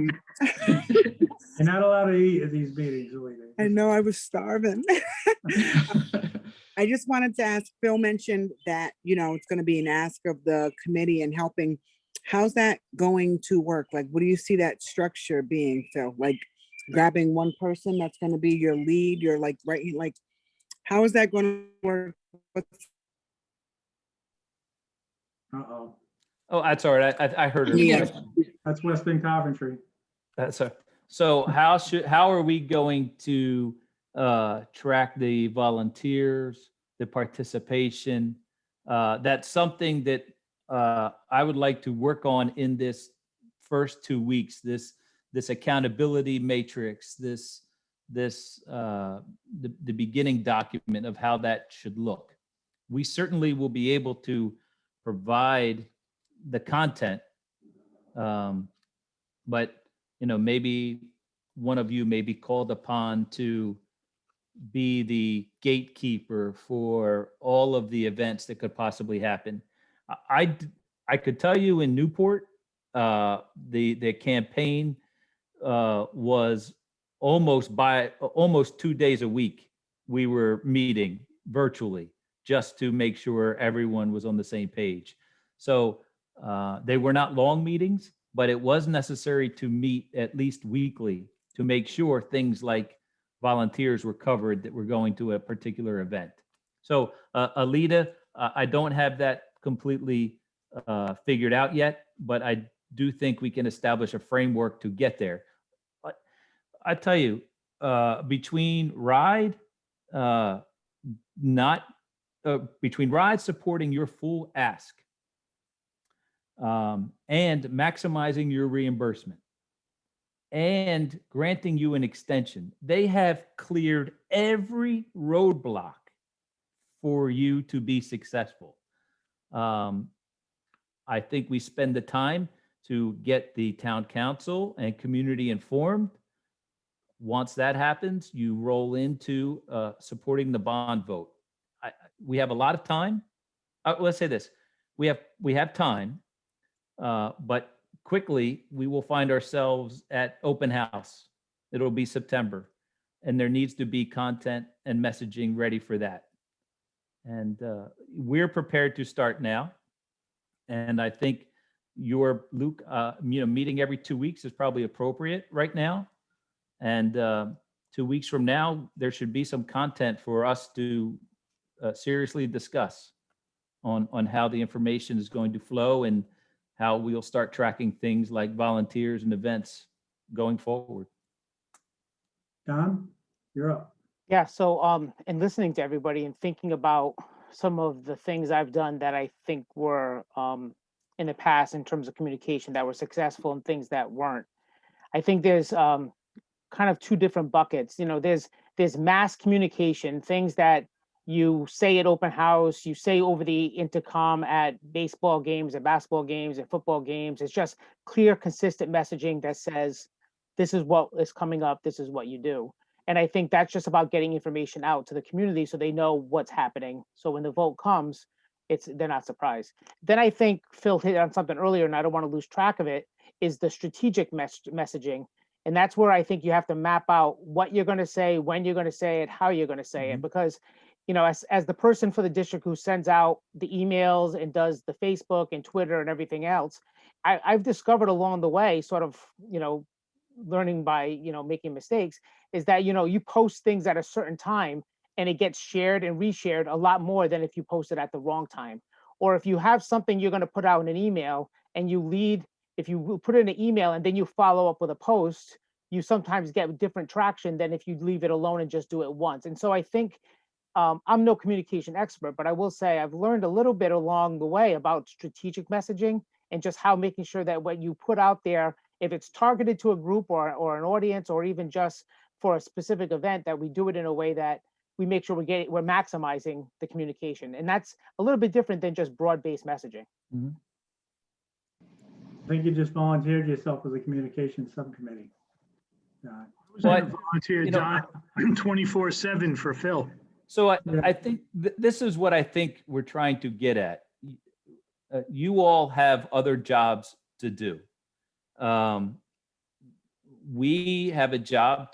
not allowed to eat at these meetings, Alita. I know I was starving. I just wanted to ask, Phil mentioned that, you know, it's going to be an ask of the committee and helping. How's that going to work? Like, what do you see that structure being, Phil? Like grabbing one person that's going to be your lead, you're like, right, like, how is that going to work? Uh-oh, Oh, that's all right. I heard her. Yeah. that's Western Coventry. So how are we going to track the volunteers, the participation? That's something that I would like to work on in this first 2 weeks. This accountability matrix, the beginning document of how that should look. We certainly will be able to provide the content, but you know, maybe one of you may be called upon to be the gatekeeper for all of the events that could possibly happen. I could tell you in Newport, the campaign was almost 2 days a week. We were meeting virtually just to make sure everyone was on the same page. So they were not long meetings, but it was necessary to meet at least weekly to make sure things like volunteers were covered that were going to a particular event. So Alita, I don't have that completely figured out yet, but I do think we can establish a framework to get there. I tell you, between RIDE, between RIDE supporting your full ask and maximizing your reimbursement and granting you an extension, they have cleared every roadblock for you to be successful. I think we spend the time to get the town council and community informed. Once that happens, you roll into supporting the bond vote. We have a lot of time. Let's say this: we have time, but quickly we will find ourselves at open house. It'll be September, and there needs to be content and messaging ready for that. And we're prepared to start now. And I think your Luke, meeting every 2 weeks is probably appropriate right now. And 2 weeks from now, there should be some content for us to seriously discuss on how the information is going to flow and how we'll start tracking things like volunteers and events going forward. Don, you're up. Yeah, so in listening to everybody and thinking about some of the things I've done that I think were in the past in terms of communication that were successful and things that weren't, I think there's kind of two different buckets. You know, there's mass communication, things that you say at open house, you say over the intercom at baseball games, at basketball games, at football games. It's just clear, consistent messaging that says, this is what is coming up, this is what you do. And I think that's just about getting information out to the community so they know what's happening. So when the vote comes, they're not surprised. Then I think Phil hit on something earlier, and I don't want to lose track of it, is the strategic messaging. And that's where I think you have to map out what you're going to say, when you're going to say it, how you're going to say it. Because, you know, as the person for the district who sends out the emails and does the Facebook and Twitter and everything else, I've discovered along the way, sort of, you know, learning by, you know, making mistakes, is that, you know, you post things at a certain time and it gets shared and reshared a lot more than if you post it at the wrong time. Or if you have something you're going to put out in an email and you lead, if you put it in an email and then you follow up with a post, you sometimes get different traction than if you leave it alone and just do it once. And so I think I'm no communication expert, but I will say I've learned a little bit along the way about strategic messaging and just how making sure that what you put out there, if it's targeted to a group or an audience, or even just for a specific event, that we do it in a way that we make sure we're maximizing the communication. And that's a little bit different than just broad-based messaging. Mhm. I think you just volunteered yourself as a communication subcommittee. I was Well, gonna volunteer, you know, Don, 24/7 for Phil. So Yeah. I think this is what I think we're trying to get at. You all have other jobs to do. We have a job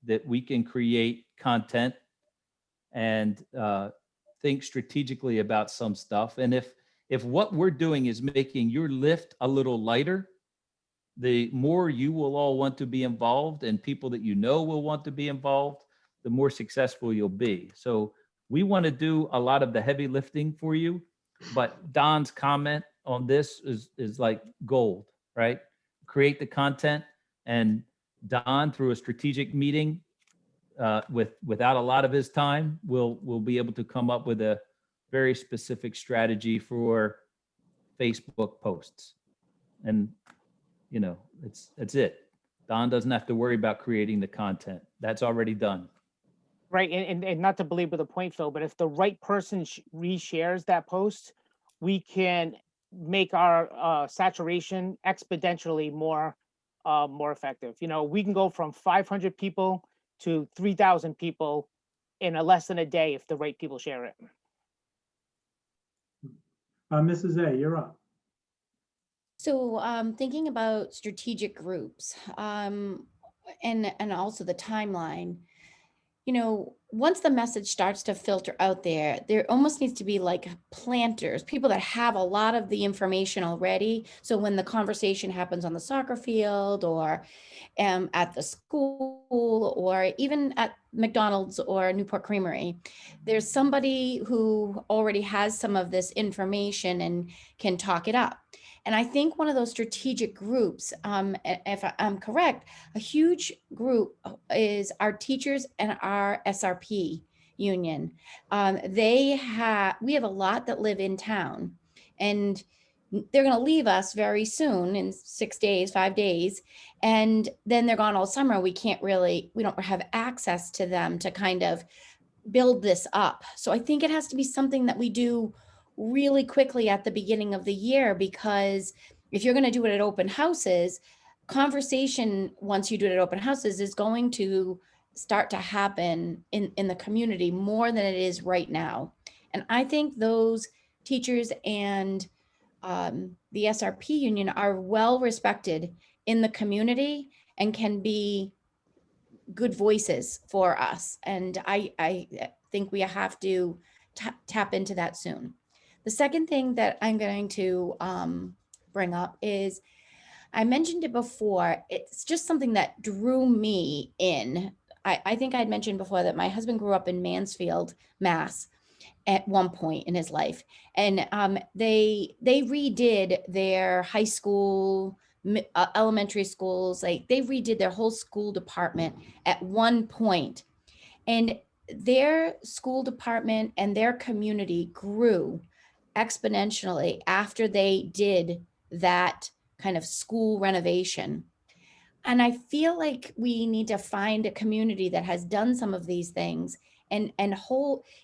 that we can create content and think strategically about some stuff. And if what we're doing is making your lift a little lighter, the more you will all want to be involved, and people that you know will want to be involved, the more successful you'll be. So we want to do a lot of the heavy lifting for you, but Don's comment on this is like gold, right? Create the content, and Don, through a strategic meeting, without a lot of his time, will be able to come up with a very specific strategy for Facebook posts. And you know, that's it. Don doesn't have to worry about creating the content. That's already done. Right, and not to belabor the point, Phil, but if the right person reshares that post, we can make our saturation exponentially more effective. You know, we can go from 500 people to 3,000 people in less than a day if the right people share it. Mrs. A, you're up. So thinking about strategic groups and also the timeline, you know, once the message starts to filter out there almost needs to be like planters, people that have a lot of the information already. So when the conversation happens on the soccer field or at the school or even at McDonald's or Newport Creamery, there's somebody who already has some of this information and can talk it up. And I think one of those strategic groups, if I'm correct, a huge group is our teachers and our SRP union. We have a lot that live in town, and they're going to leave us very soon in 6 days, 5 days. And then they're gone all summer. We don't have access to them to kind of build this up. So I think it has to be something that we do really quickly at the beginning of the year, because if you're going to do it at open houses, conversation once you do it at open houses is going to start to happen in the community more than it is right now. And I think those teachers and the SRP union are well respected in the community and can be good voices for us. And I think we have to tap into that soon. The second thing that I'm going to bring up is, I mentioned it before, it's just something that drew me in. I think I'd mentioned before that my husband grew up in Mansfield, Mass, at one point in his life. And they redid their high school, elementary schools, like they redid their whole school department at one point. And their school department and their community grew exponentially after they did that kind of school renovation. And I feel like we need to find a community that has done some of these things and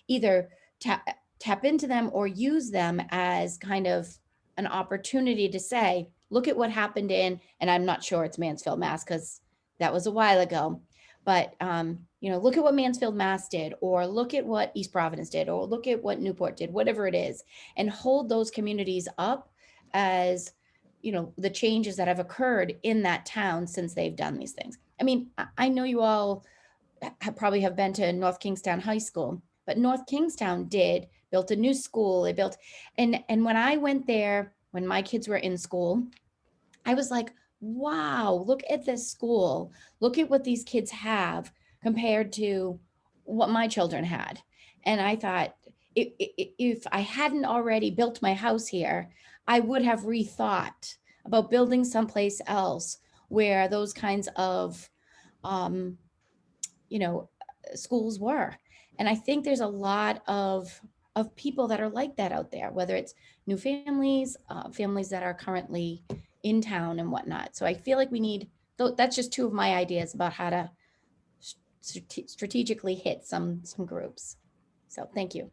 either tap into them or use them as kind of an opportunity to say, look at what happened and I'm not sure it's Mansfield, Mass, because that was a while ago. But, look at what Mansfield, Mass did, or look at what East Providence did, or look at what Newport did, whatever it is, and hold those communities up as, the changes that have occurred in that town since they've done these things. I mean, I know you all probably have been to North Kingstown High School, but North Kingstown built a new school. And when I went there, when my kids were in school, I was like, wow, look at this school. Look at what these kids have compared to what my children had. And I thought, if I hadn't already built my house here, I would have rethought about building someplace else where those kinds of um, schools were. And I think there's a lot of people that are like that out there, whether it's new families, families that are currently in town and whatnot. So I feel like we need, that's just two of my ideas about how to strategically hit some groups. So thank you.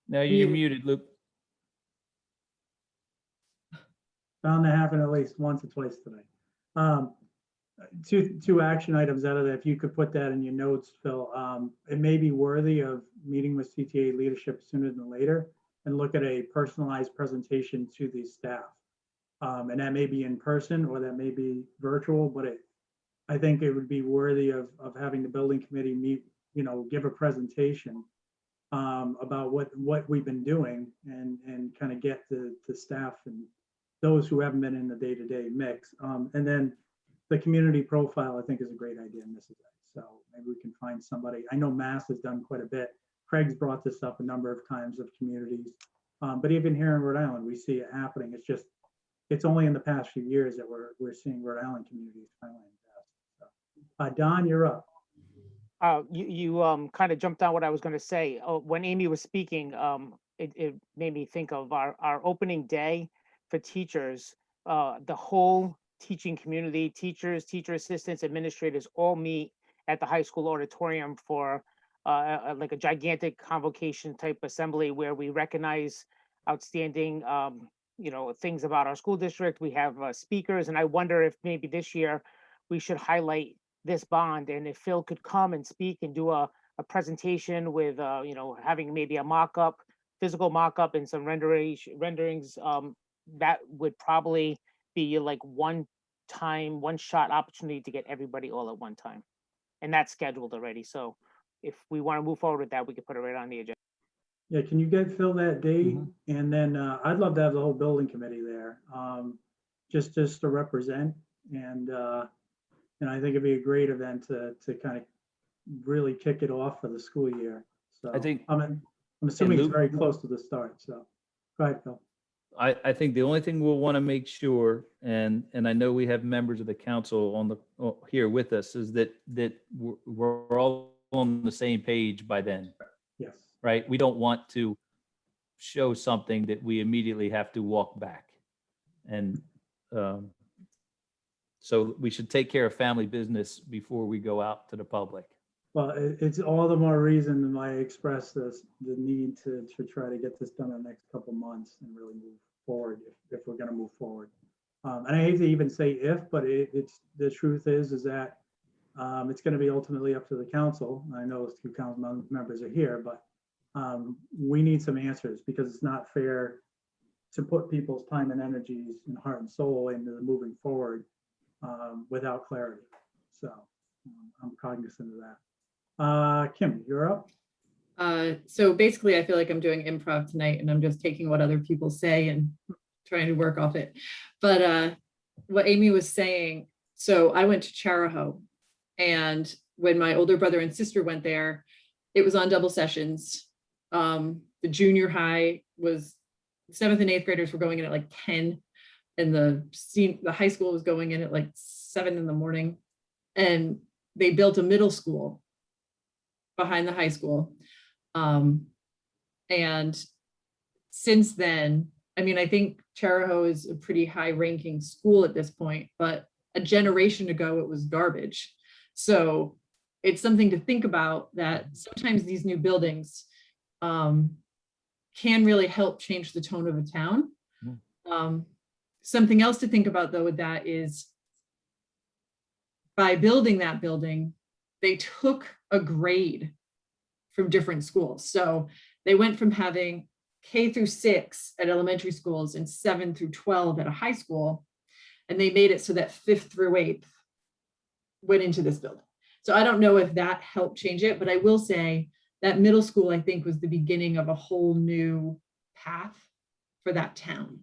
Now you're muted, Luke. Bound to happen at least once or twice today. Two action items out of that, if you could put that in your notes, Phil. It may be worthy of meeting with CTA leadership sooner than later and look at a personalized presentation to the staff. And that may be in person or that may be virtual, but I think it would be worthy of having the building committee meet, give a presentation about what we've been doing and kind of get the staff and those who haven't been in the day-to-day mix. And then the community profile, I think, is a great idea, Mrs. A. So maybe we can find somebody. I know Mass has done quite a bit. Craig's brought this up a number of times of communities, but even here in Rhode Island, we see it happening. It's only in the past few years that we're seeing Rhode Island communities finally invest. So, Don, you're up. You kind of jumped on what I was going to say. When Amy was speaking, it made me think of our opening day for teachers. The whole teaching community, teachers, teacher assistants, administrators all meet at the high school auditorium for like a gigantic convocation type assembly where we recognize outstanding things about our school district. We have speakers, and I wonder if maybe this year we should highlight this bond, and if Phil could come and speak and do a presentation with having maybe a mock-up, physical mock-up and some renderings, that would probably be like one shot opportunity to get everybody all at one time. And that's scheduled already. So if we want to move forward with that, we could put it right on the agenda. Yeah, can you get Phil that date? And then I'd love to have the whole building committee there, just to represent. And I think it'd be a great event to kind of really kick it off for the school year. So I think, I'm assuming Luke, it's very close to the start. So go ahead, Phil. I think the only thing we'll want to make sure, and I know we have members of the council on here with us, is that we're all on the same page by then. Yes. Right? We don't want to show something that we immediately have to walk back. And so we should take care of family business before we go out to the public. Well, it's all the more reason why I express the need to try to get this done in the next couple of months and really move forward if we're going to move forward. And I hate to even say if, but it's the truth is that it's going to be ultimately up to the council. I know those two council members are here, but we need some answers because it's not fair to put people's time and energies and heart and soul into moving forward without clarity. So I'm cognizant of that. Kim, you're up. So basically, I feel like I'm doing improv tonight, and I'm just taking what other people say and trying to work off it. But what Amy was saying, so I went to Charahoe, and when my older brother and sister went there, it was on double sessions. The junior high was 7th and 8th graders were going in at like 10, and the high school was going in at like 7 in the morning, and they built a middle school behind the high school. And since then, I mean, I think Charahoe is a pretty high ranking school at this point, but a generation ago, it was garbage. So it's something to think about that sometimes these new buildings can really help change the tone of a town. Something else to think about though with that is by building that building, they took a grade from different schools. So they went from having K through 6 at elementary schools and 7 through 12 at a high school, and they made it so that 5th through 8th went into this building. So I don't know if that helped change it, but I will say that middle school, I think, was the beginning of a whole new path for that town.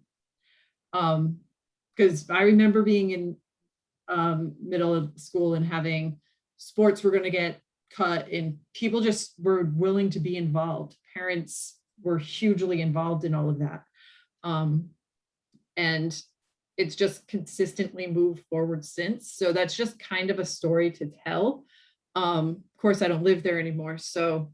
Because I remember being in middle school and having sports were going to get cut and people just were willing to be involved. Parents were hugely involved in all of that. And it's just consistently moved forward since. So that's just kind of a story to tell. Of course, I don't live there anymore, so,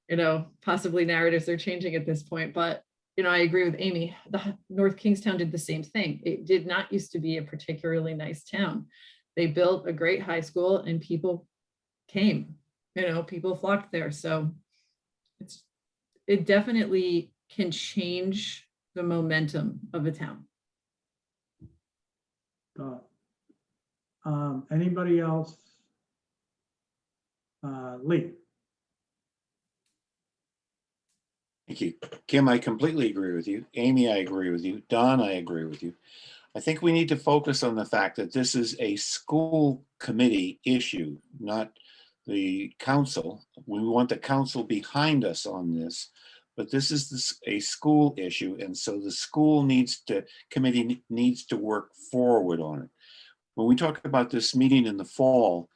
you know, possibly narratives are changing at this point, but, you know, I agree with Amy. The North Kingstown did the same thing. It did not used to be a particularly nice town. They built a great high school and people came, you know, people flocked there. So it definitely can change the momentum of a town. Anybody else? Lee? Thank you. Kim, I completely agree with you. Amy, I agree with you. Don, I agree with you. I think we need to focus on the fact that this is a school committee issue, not the council. We want the council behind us on this, but this is a school issue. And so the school committee needs to work forward on it. When we talk about this meeting in the fall,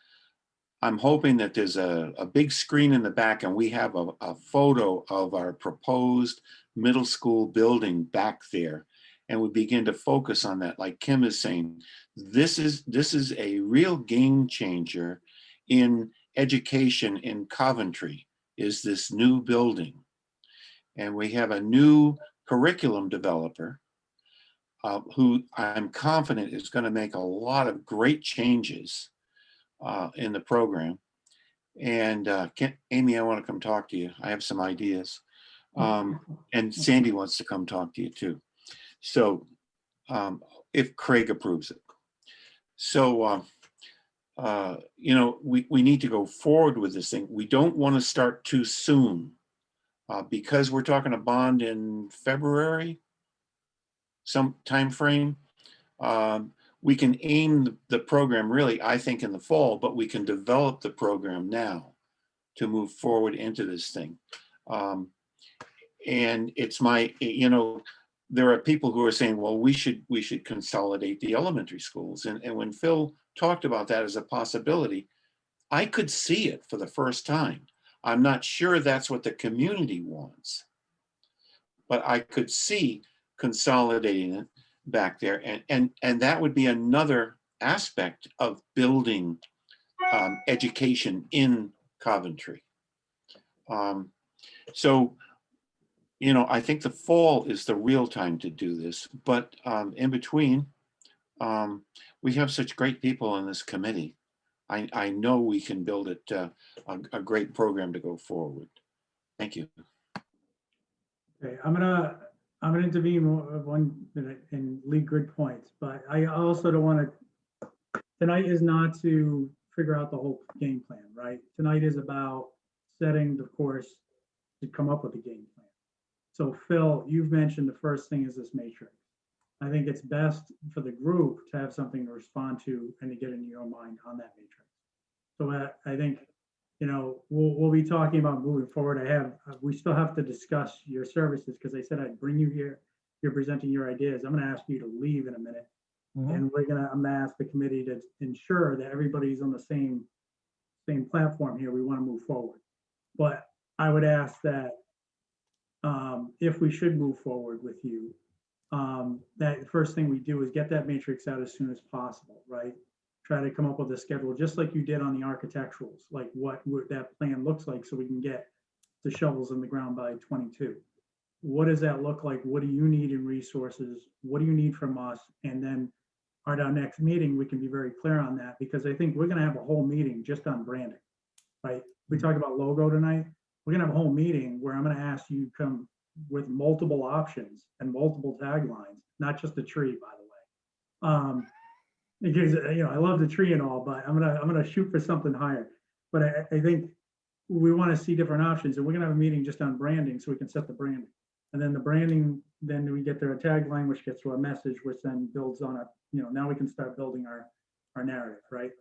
I'm hoping that there's a big screen in the back and we have a photo of our proposed middle school building back there. And we begin to focus on that. Like Kim is saying, this is a real game changer in education in Coventry, is this new building. And we have a new curriculum developer who I'm confident is going to make a lot of great changes in the program. And Amy, I want to come talk to you. I have some ideas. And Sandy wants to come talk to you too. So if Craig approves it. So, you know, we need to go forward with this thing. We don't want to start too soon because we're talking a bond in February, some time frame. We can aim the program really, I think, in the fall, but we can develop the program now to move forward into this thing. And it's my, you know, there are people who are saying, well, we should consolidate the elementary schools. And when Phil talked about that as a possibility, I could see it for the first time. I'm not sure that's what the community wants, but I could see consolidating it back there. And that would be another aspect of building education in Coventry. So, you know, I think the fall is the real time to do this, but in between, we have such great people on this committee. I know we can build it a great program to go forward. Thank you. Okay, I'm gonna intervene one minute and leave good points, but I also don't want to. Tonight is not to figure out the whole game plan, right? Tonight is about setting the course to come up with a game plan. So Phil, you've mentioned the first thing is this matrix. I think it's best for the group to have something to respond to and to get in your mind on that matrix. So I think, you know, we'll be talking about moving forward. We still have to discuss your services because I said I'd bring you here. You're presenting your ideas. I'm going to ask you to leave in a minute. And I'm going to ask the committee to ensure that everybody's on the same platform here. We want to move forward. But I would ask that if we should move forward with you, that first thing we do is get that matrix out as soon as possible, right? Try to come up with a schedule, just like you did on the architecturals, like what that plan looks like so we can get the shovels in the ground by 22. What does that look like? What do you need in resources? What do you need from us? And then at our next meeting, we can be very clear on that, because I think we're going to have a whole meeting just on branding, right? We talked about logo tonight. We're going to have a whole meeting where I'm going to ask you to come with multiple options and multiple taglines, not just a tree, by the way. Because, you know, I love the tree and all, but I'm gonna shoot for something higher. But I think we want to see different options, and we're gonna have a meeting just on branding so we can set the branding. And then the branding, then we get their tagline, which gets to a message, which then builds on you know, now we can start building our narrative, right?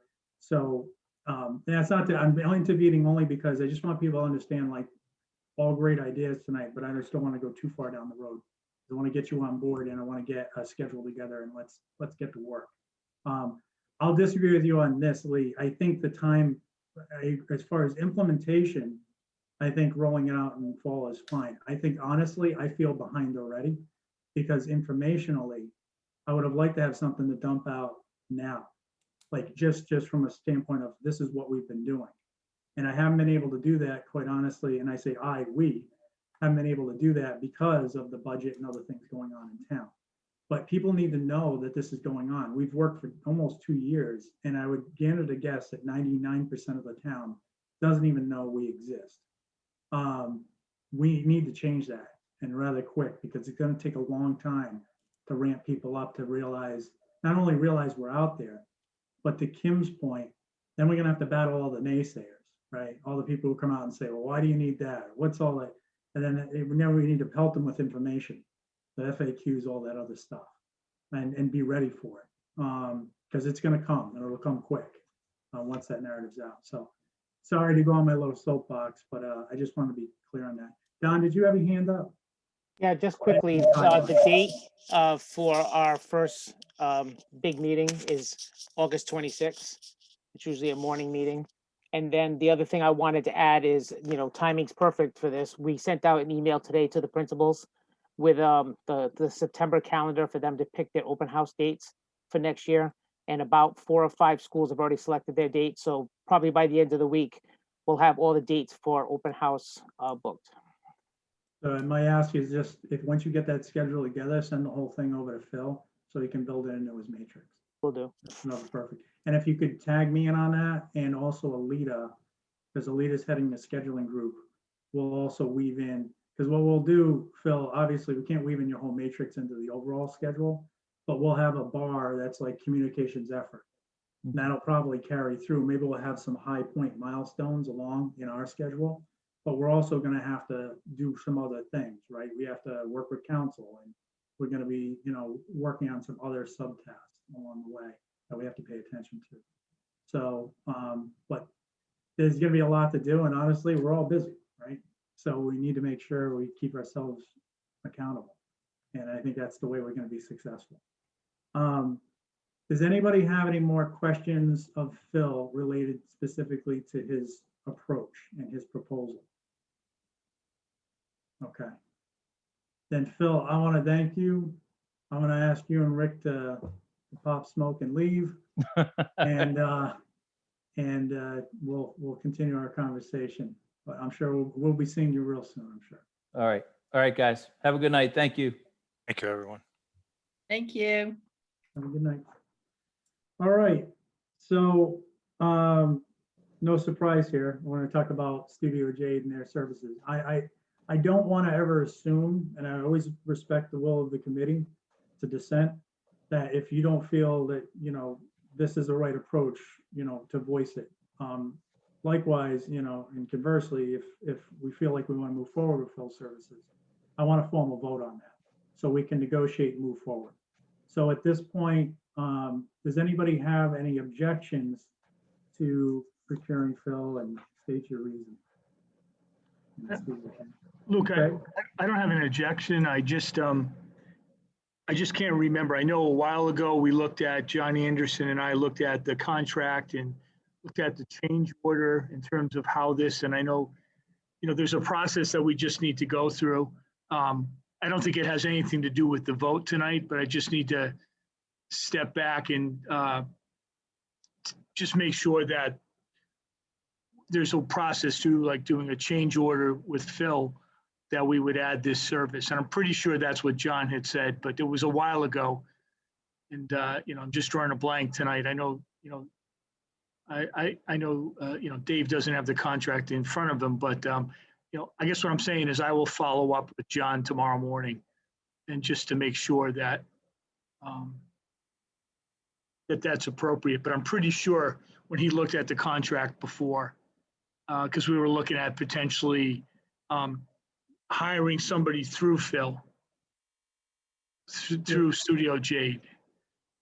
So that's not that I'm intervening only because I just want people to understand, like, all great ideas tonight, but I just don't want to go too far down the road. I want to get you on board and I want to get a schedule together, and let's get to work. I'll disagree with you on this, Lee. I think the time, as far as implementation, I think rolling it out in fall is fine. I think honestly, I feel behind already because informationally, I would have liked to have something to dump out now. Like just from a standpoint of this is what we've been doing. And I haven't been able to do that, quite honestly. And I say we haven't been able to do that because of the budget and other things going on in town. But people need to know that this is going on. We've worked for almost 2 years, and I would gander to guess that 99% of the town doesn't even know we exist. We need to change that, and rather quick, because it's going to take a long time to ramp people up to realize, not only realize we're out there, but to Kim's point, then we're going to have to battle all the naysayers, right? All the people who come out and say, well, why do you need that? What's all that? And then we need to pelt them with information, the FAQs, all that other stuff, and be ready for it. Because it's going to come, and it'll come quick once that narrative's out. So sorry to go on my little soapbox, but I just want to be clear on that. Don, did you have your hand up? Yeah, just quickly, the date for our first big meeting is August 26th. It's usually a morning meeting. And then the other thing I wanted to add is, timing's perfect for this. We sent out an email today to the principals with the September calendar for them to pick their open house dates for next year. And about 4 or 5 schools have already selected their dates. So probably by the end of the week, we'll have all the dates for open house booked. So my ask is just, if once you get that schedule together, send the whole thing over to Phil so he can build it into his matrix. Will do. No, perfect. And if you could tag me in on that, and also Alita, because Alita's heading the scheduling group, we'll also weave in, because what we'll do, Phil, obviously we can't weave in your whole matrix into the overall schedule, but we'll have a bar that's like communications effort. That'll probably carry through. Maybe we'll have some high point milestones along in our schedule, but we're also going to have to do some other things, right? We have to work with council, and we're going to be, working on some other subtasks along the way that we have to pay attention to. So, but there's going to be a lot to do, and honestly, we're all busy, right? So we need to make sure we keep ourselves accountable. And I think that's the way we're going to be successful. Does anybody have any more questions of Phil related specifically to his approach and his proposal? Okay. Then Phil, I want to thank you. I'm going to ask you and Rick to pop, smoke, and leave, and we'll continue our conversation. But I'm sure we'll be seeing you real soon, I'm sure. All right, guys. Have a good night. Thank you. Thank you, everyone. Thank you. Have a good night. All right. So no surprise here. I want to talk about Studio Jade and their services. I don't want to ever assume, and I always respect the will of the committee to dissent, that if you don't feel that, this is the right approach, to voice it. Likewise, and conversely, if we feel like we want to move forward with Phil services, I want a formal vote on that so we can negotiate and move forward. So at this point, does anybody have any objections to procuring Phil, and state your reason? Luke, Okay. I don't have an objection. I just can't remember. I know a while ago we looked at, John Anderson and I looked at the contract and looked at the change order in terms of how this, and I know, there's a process that we just need to go through. I don't think it has anything to do with the vote tonight, but I just need to step back and just make sure that there's a process to, like, doing a change order with Phil, that we would add this service. And I'm pretty sure that's what John had said, but it was a while ago. And, I'm just drawing a blank tonight. I know, I know, Dave doesn't have the contract in front of him, but, I guess what I'm saying is I will follow up with John tomorrow morning, and just to make sure that, that's appropriate. But I'm pretty sure when he looked at the contract before, because we were looking at potentially hiring somebody through Phil, through Studio Jade.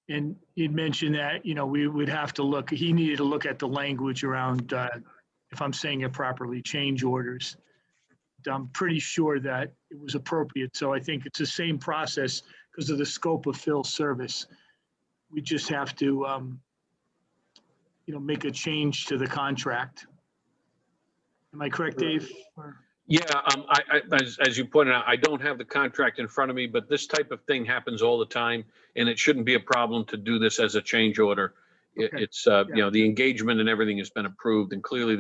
And he'd mentioned that, we would have to look, he needed to look at the language around, if I'm saying it properly, change orders. I'm pretty sure that it was appropriate. So I think it's the same process because of the scope of Phil's service. We just have to, make a change to the contract. Am I correct, Dave? Yeah, as you pointed out, I don't have the contract in front of me, but this type of thing happens all the time, and it shouldn't be a problem to do this as a change order. Okay. It's, you know, the engagement and everything has been approved, and clearly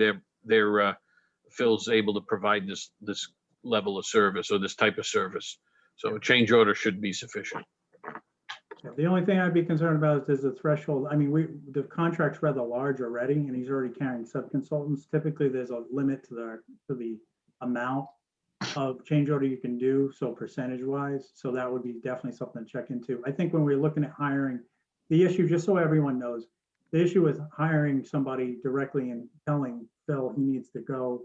Phil's able to provide this level of service or this type of service. So a change order should be sufficient. Yeah, the only thing I'd be concerned about is the threshold. I mean, the contract's rather large already, and he's already carrying sub-consultants. Typically, there's a limit to the amount of change order you can do, so percentage-wise. So that would be definitely something to check into. I think when we're looking at hiring, the issue, just so everyone knows, the issue with hiring somebody directly and telling Phil he needs to go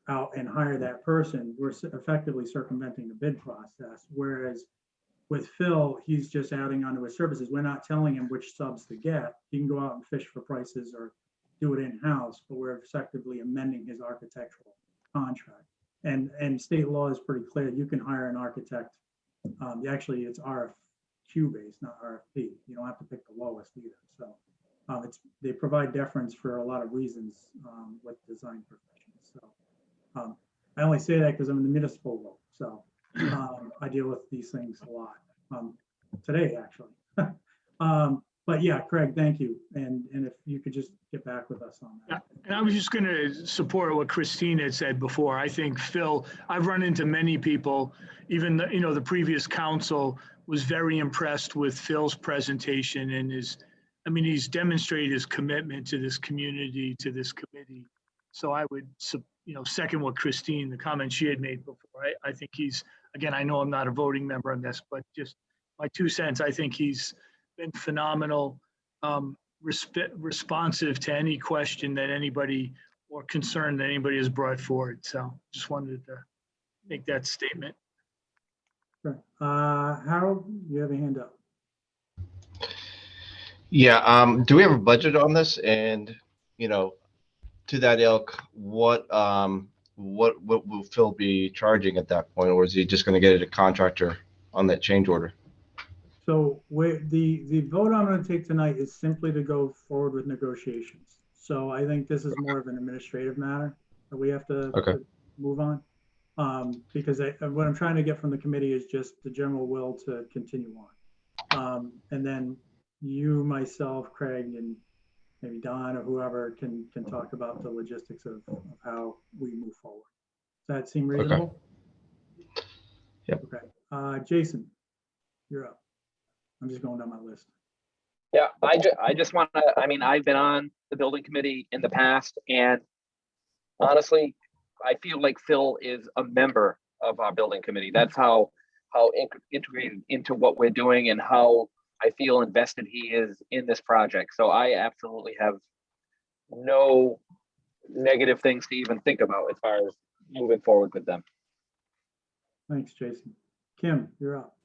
out and hire that person, we're effectively circumventing the bid process. Whereas with Phil, he's just adding onto his services. We're not telling him which subs to get. He can go out and fish for prices or do it in-house, but we're effectively amending his architectural contract. And state law is pretty clear. You can hire an architect. Actually, it's RFQ based, not RFP. You don't have to pick the lowest either. So they provide deference for a lot of reasons with design professions. So I only say that because I'm in the municipal world. So I deal with these things a lot today, actually. But yeah, Craig, thank you. And if you could just get back with us on that. And I was just going to support what Christine had said before. I think Phil, I've run into many people, even the previous council was very impressed with Phil's presentation and he's demonstrated his commitment to this community, to this committee. So I would, second what Christine, the comment she had made before. I think he's, again, I know I'm not a voting member on this, but just my 2 cents, I think he's been phenomenal, responsive to any question that anybody or concern that anybody has brought forward. So just wanted to make that statement. Sure. Harold, you have a hand up. Yeah. Do we have a budget on this? And, to that ilk, what will Phil be charging at that point? Or is he just going to get a contractor on that change order? So the vote I'm going to take tonight is simply to go forward with negotiations. So I think this is more of an administrative matter that we have to move on. Because what I'm trying to get from the committee is just the general will to continue on. And then you, myself, Craig, and maybe Don or whoever can talk about the logistics of how we move forward. Does that seem reasonable? Okay. Yep. Okay. Jason, you're up. I'm just going down my list. Yeah, I just want to, I've been on the building committee in the past, and honestly, I feel like Phil is a member of our building committee. That's how integrated into what we're doing and how I feel invested he is in this project. So I absolutely have no negative things to even think about as far as moving forward with them. Thanks, Jason. Kim, you're up.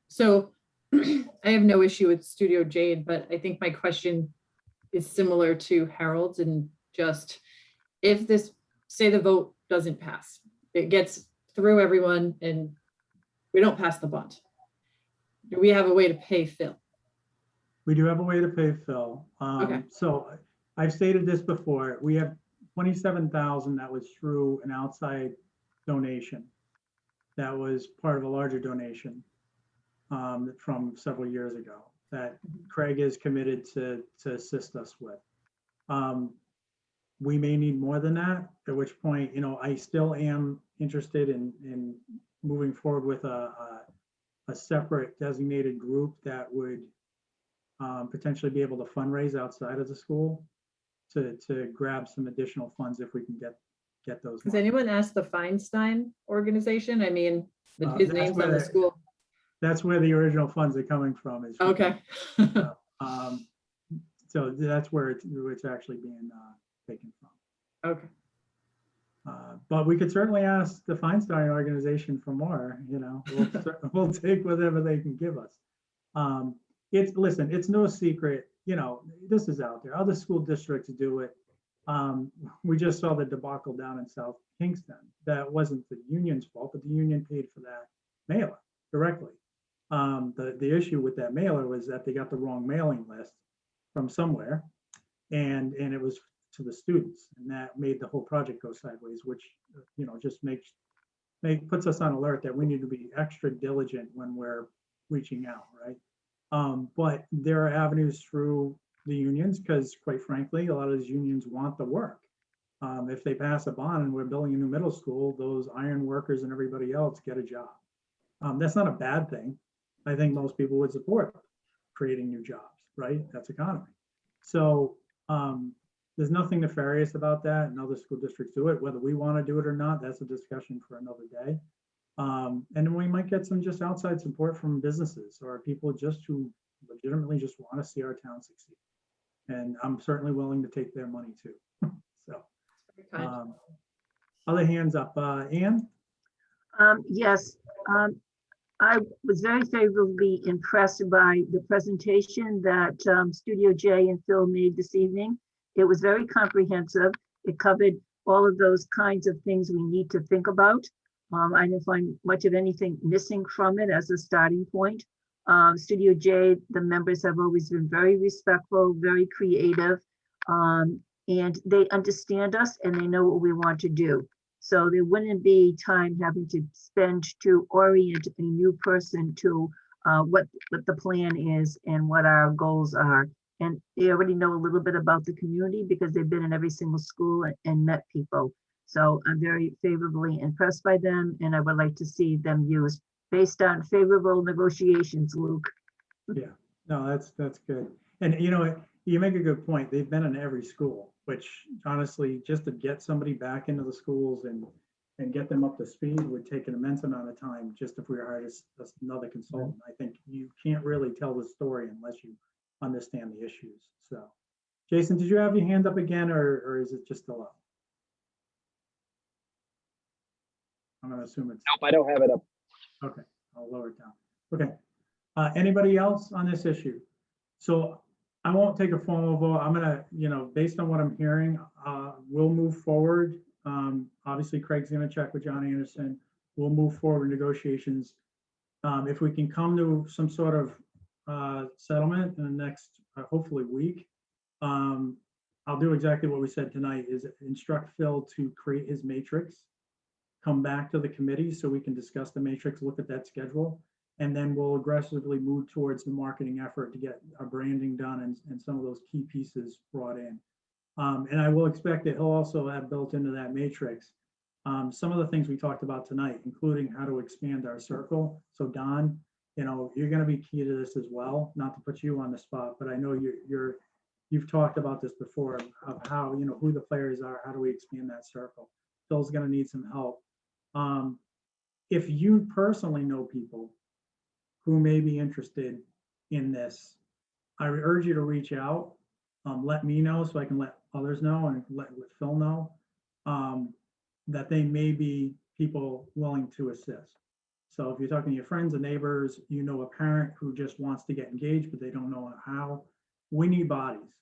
So I have no issue with Studio Jade, but I think my question is similar to Harold's, and just if this, say the vote doesn't pass, it gets through everyone and we don't pass the bond, do we have a way to pay Phil? We do have a way to pay Phil. Okay. So I've stated this before. We have 27,000 that was through an outside donation. That was part of a larger donation from several years ago that Craig is committed to assist us with. We may need more than that, at which point, I still am interested in moving forward with a separate designated group that would potentially be able to fundraise outside of the school to grab some additional funds if we can get those. Has anyone asked the Feinstein organization? His name's on the school. That's where the original funds are coming from. Is okay. So that's where it's actually being taken from. Okay. But we could certainly ask the Feinstein organization for more. We'll take whatever they can give us. It's no secret. This is out there. Other school districts do it. We just saw the debacle down in South Kingston. That wasn't the union's fault, but the union paid for that mailer directly. The issue with that mailer was that they got the wrong mailing list from somewhere, and it was to the students, and that made the whole project go sideways, which, you know, just puts us on alert that we need to be extra diligent when we're reaching out, right? But there are avenues through the unions, because quite frankly, a lot of these unions want the work. If they pass a bond and we're building a new middle school, those iron workers and everybody else get a job. That's not a bad thing. I think most people would support creating new jobs, right? That's economy. So there's nothing nefarious about that, and other school districts do it. Whether we want to do it or not, that's a discussion for another day. And then we might get some just outside support from businesses or people just who legitimately just want to see our town succeed. And I'm certainly willing to take their money too. So, other hands up, Ann? Yes, I was very favorably impressed by the presentation that Studio J and Phil made this evening. It was very comprehensive. It covered all of those kinds of things we need to think about. I didn't find much of anything missing from it as a starting point. Studio J, the members have always been very respectful, very creative, and they understand us and they know what we want to do. So there wouldn't be time having to spend to orient a new person to what the plan is and what our goals are. And they already know a little bit about the community because they've been in every single school and met people. So I'm very favorably impressed by them, and I would like to see them used based on favorable negotiations, Luke. Yeah, no, that's good. And you know, you make a good point. They've been in every school, which honestly, just to get somebody back into the schools and get them up to speed would take an immense amount of time. Just if we hired another consultant, I think you can't really tell the story unless you understand the issues. So, Jason, did you have your hand up again, or is it just still up? I'm gonna assume it's. Nope, I don't have it up. Okay, I'll lower it down. Okay. Anybody else on this issue? So I won't take a formal vote. I'm gonna, you know, based on what I'm hearing, we'll move forward. Obviously, Craig's gonna check with John Anderson. We'll move forward with negotiations. If we can come to some sort of settlement in the next, hopefully, week, I'll do exactly what we said tonight, is instruct Phil to create his matrix, come back to the committee so we can discuss the matrix, look at that schedule, and then we'll aggressively move towards the marketing effort to get our branding done and some of those key pieces brought in. And I will expect that he'll also have built into that matrix some of the things we talked about tonight, including how to expand our circle. So Don, you know, you're going to be key to this as well, not to put you on the spot, but I know you've talked about this before of how, you know, who the players are, how do we expand that circle. Phil's going to need some help. If you personally know people who may be interested in this, I urge you to reach out. Let me know so I can let others know and let Phil know that they may be people willing to assist. So if you're talking to your friends and neighbors, you know, a parent who just wants to get engaged, but they don't know how, we need bodies.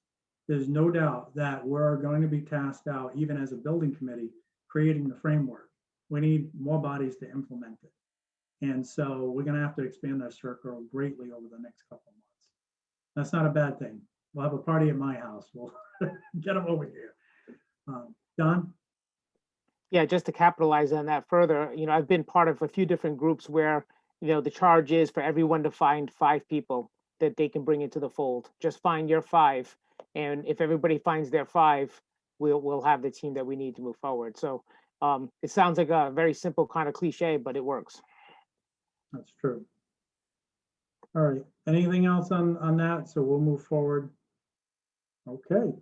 There's no doubt that we're going to be tasked out, even as a building committee, creating the framework. We need more bodies to implement it. And so we're going to have to expand our circle greatly over the next couple of months. That's not a bad thing. We'll have a party at my house. We'll get them over here. Don? Yeah, just to capitalize on that further, you know, I've been part of a few different groups where, you know, the charge is for everyone to find 5 people that they can bring into the fold. Just find your 5. And if everybody finds their 5, we'll have the team that we need to move forward. So it sounds like a very simple kind of cliche, but it works. That's true. All right. Anything else on that? So we'll move forward. Okay.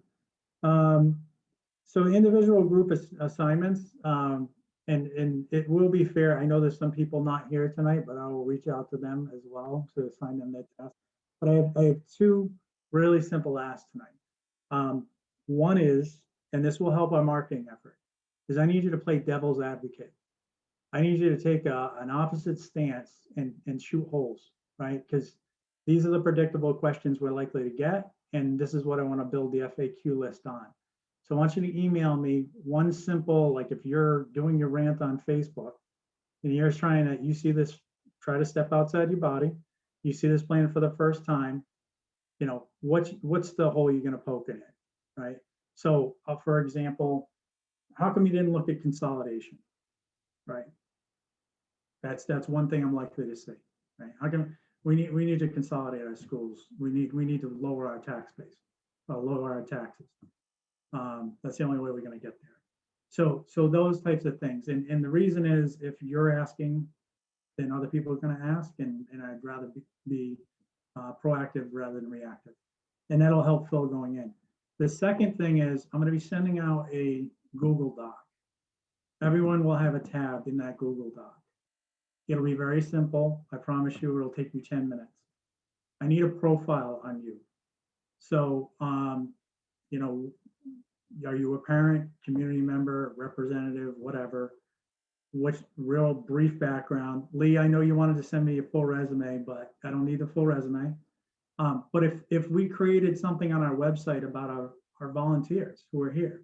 So individual group assignments, and it will be fair. I know there's some people not here tonight, but I will reach out to them as well to assign them that task. But I have 2 really simple asks tonight. One is, and this will help our marketing effort, is I need you to play devil's advocate. I need you to take an opposite stance and shoot holes, right? Because these are the predictable questions we're likely to get, and this is what I want to build the FAQ list on. So I want you to email me one simple, like if you're doing your rant on Facebook and you're trying to, you see this, try to step outside your body, you see this plan for the first time, you know, what's the hole you're going to poke in it, right? So for example, how come you didn't look at consolidation? Right? That's one thing I'm likely to say, right? How come we need to consolidate our schools? We need to lower our tax base, lower our taxes. That's the only way we're going to get there. So those types of things. And the reason is, if you're asking, then other people are going to ask, and I'd rather be proactive rather than reactive. And that'll help Phil going in. The second thing is, I'm going to be sending out a Google Doc. Everyone will have a tab in that Google Doc. It'll be very simple. I promise you, it'll take me 10 minutes. I need a profile on you. So, you know, are you a parent, community member, representative, whatever? What's real brief background? Lee, I know you wanted to send me a full resume, but I don't need the full resume. But if we created something on our website about our volunteers who are here,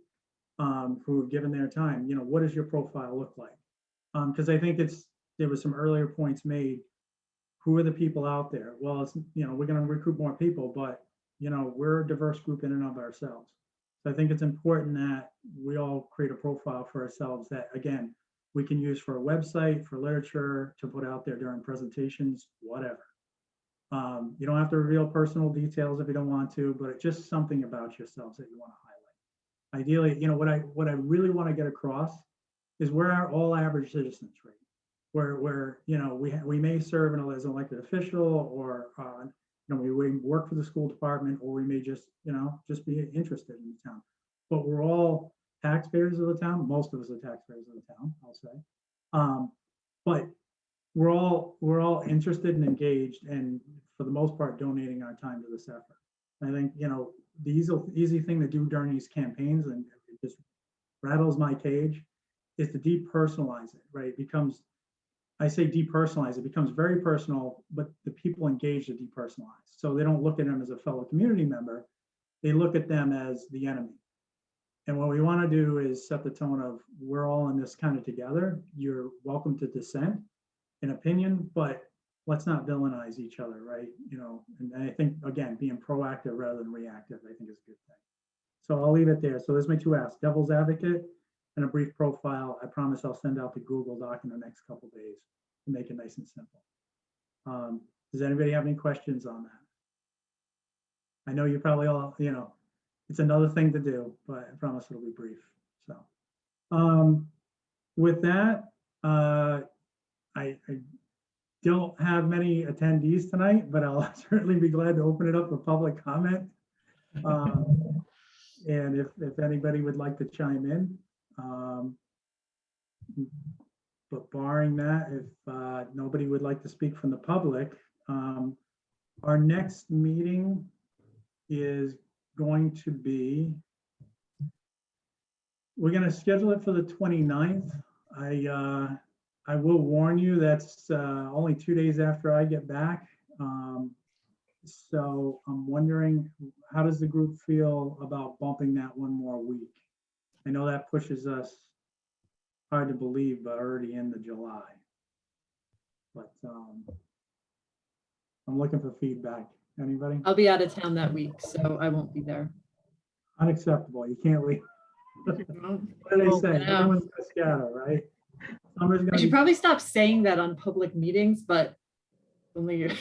who have given their time, you know, what does your profile look like? Because I think there was some earlier points made. Who are the people out there? Well, it's, you know, we're going to recruit more people, but, you know, we're a diverse group in and of ourselves. So I think it's important that we all create a profile for ourselves that, again, we can use for a website, for literature, to put out there during presentations, whatever. You don't have to reveal personal details if you don't want to, but it's just something about yourselves that you want to highlight. Ideally, you know, what I really want to get across is where are all average citizens, right? Where you know, we may serve as an elected official, or you know, we work for the school department, or we may just, you know, just be interested in the town. But we're all taxpayers of the town. Most of us are taxpayers of the town, I'll say. But we're all interested and engaged, and for the most part, donating our time to this effort. I think, you know, the easy thing to do during these campaigns, and it just rattles my cage, is to depersonalize it, right? It becomes, I say depersonalize, it becomes very personal, but the people engaged are depersonalized. So they don't look at them as a fellow community member, they look at them as the enemy. And what we want to do is set the tone of, we're all in this kind of together. You're welcome to dissent in opinion, but let's not villainize each other, right? You know, and I think, again, being proactive rather than reactive, I think is a good thing. So I'll leave it there. So there's my two asks: devil's advocate and a brief profile. I promise I'll send out the Google Doc in the next couple of days to make it nice and simple. Does anybody have any questions on that? I know you probably all, you know, it's another thing to do, but I promise it'll be brief. So with that, I don't have many attendees tonight, but I'll certainly be glad to open it up for public comment. And if anybody would like to chime in, but barring that, if nobody would like to speak from the public, our next meeting is going to be, we're going to schedule it for the 29th. I will warn you, that's only 2 days after I get back. So I'm wondering, how does the group feel about bumping that one more week? I know that pushes us, hard to believe, but already into July. But I'm looking for feedback. Anybody? I'll be out of town that week, so I won't be there. Unacceptable. You can't leave. What do they say? Everyone's gonna scatter, right? Summer's I gonna should be, probably stop saying that on public meetings, but only. it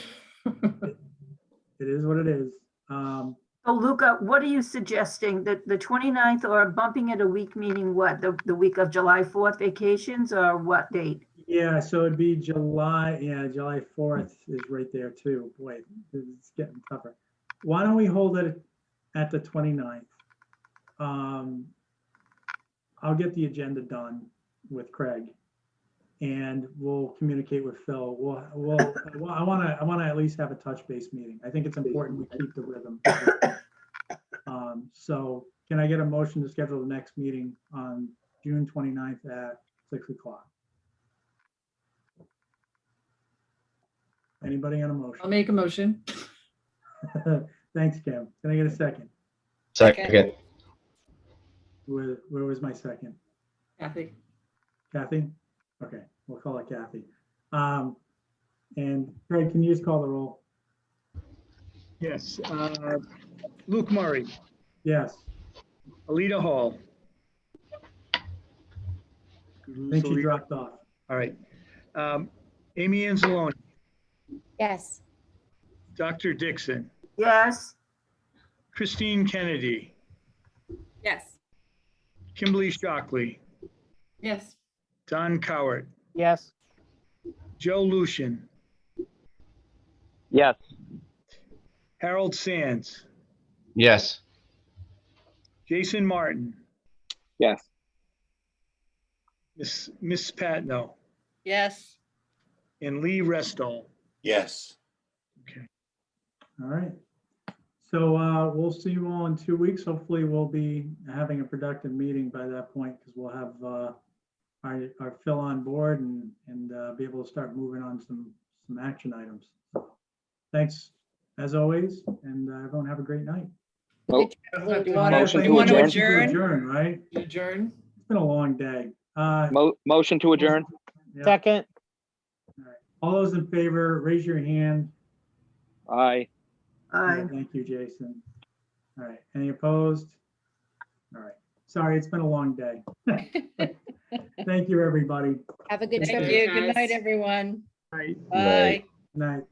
is what it is. So Luca, what are you suggesting? That the 29th, or bumping it a week, meaning what? The week of July 4th vacations, or what date? Yeah, so it'd be July, yeah, July 4th is right there too. Boy, it's getting tougher. Why don't we hold it at the 29th? I'll get the agenda done with Craig, and we'll communicate with Phil. I want to at least have a touch base meeting. I think it's important we keep the rhythm. So can I get a motion to schedule the next meeting on June 29th at 6 o'clock? Anybody on a motion? I'll make a motion. Thanks, Kim. Can I get a second? Second. Where was my second? Kathy. Kathy? Okay, we'll call it Kathy. And Craig, can you just call the roll? Yes. Luke Murray, Yes. Alita Hall. I think she dropped off. All right. Amy Anzalone, Yes. Dr. Dixon, Yes, Christine Kennedy, Yes. Kimberly Shockley, Yes. Don Cowart, Yes. Joe Lucian, Yes. Harold Sands, Yes. Jason Martin, Yes. Miss Patno, Yes. and Lee Restall. Yes. Okay. All right. So we'll see you all in 2 weeks. Hopefully we'll be having a productive meeting by that point because we'll have our Phil on board and be able to start moving on some action items. Thanks as always, and everyone have a great night. Nope. You want Motion to to adjourn. Adjourn, right? Adjourn? It's been a long day. Motion to adjourn. Yeah. Second. All right. All those in favor, raise your hand. Aye. Yeah, thank you, Jason. All right. Any opposed? All right. Sorry, it's been a long day. Thank you, everybody. Have a good Thank trip. you. guys. Good night, everyone. Right. Bye. Right. Night.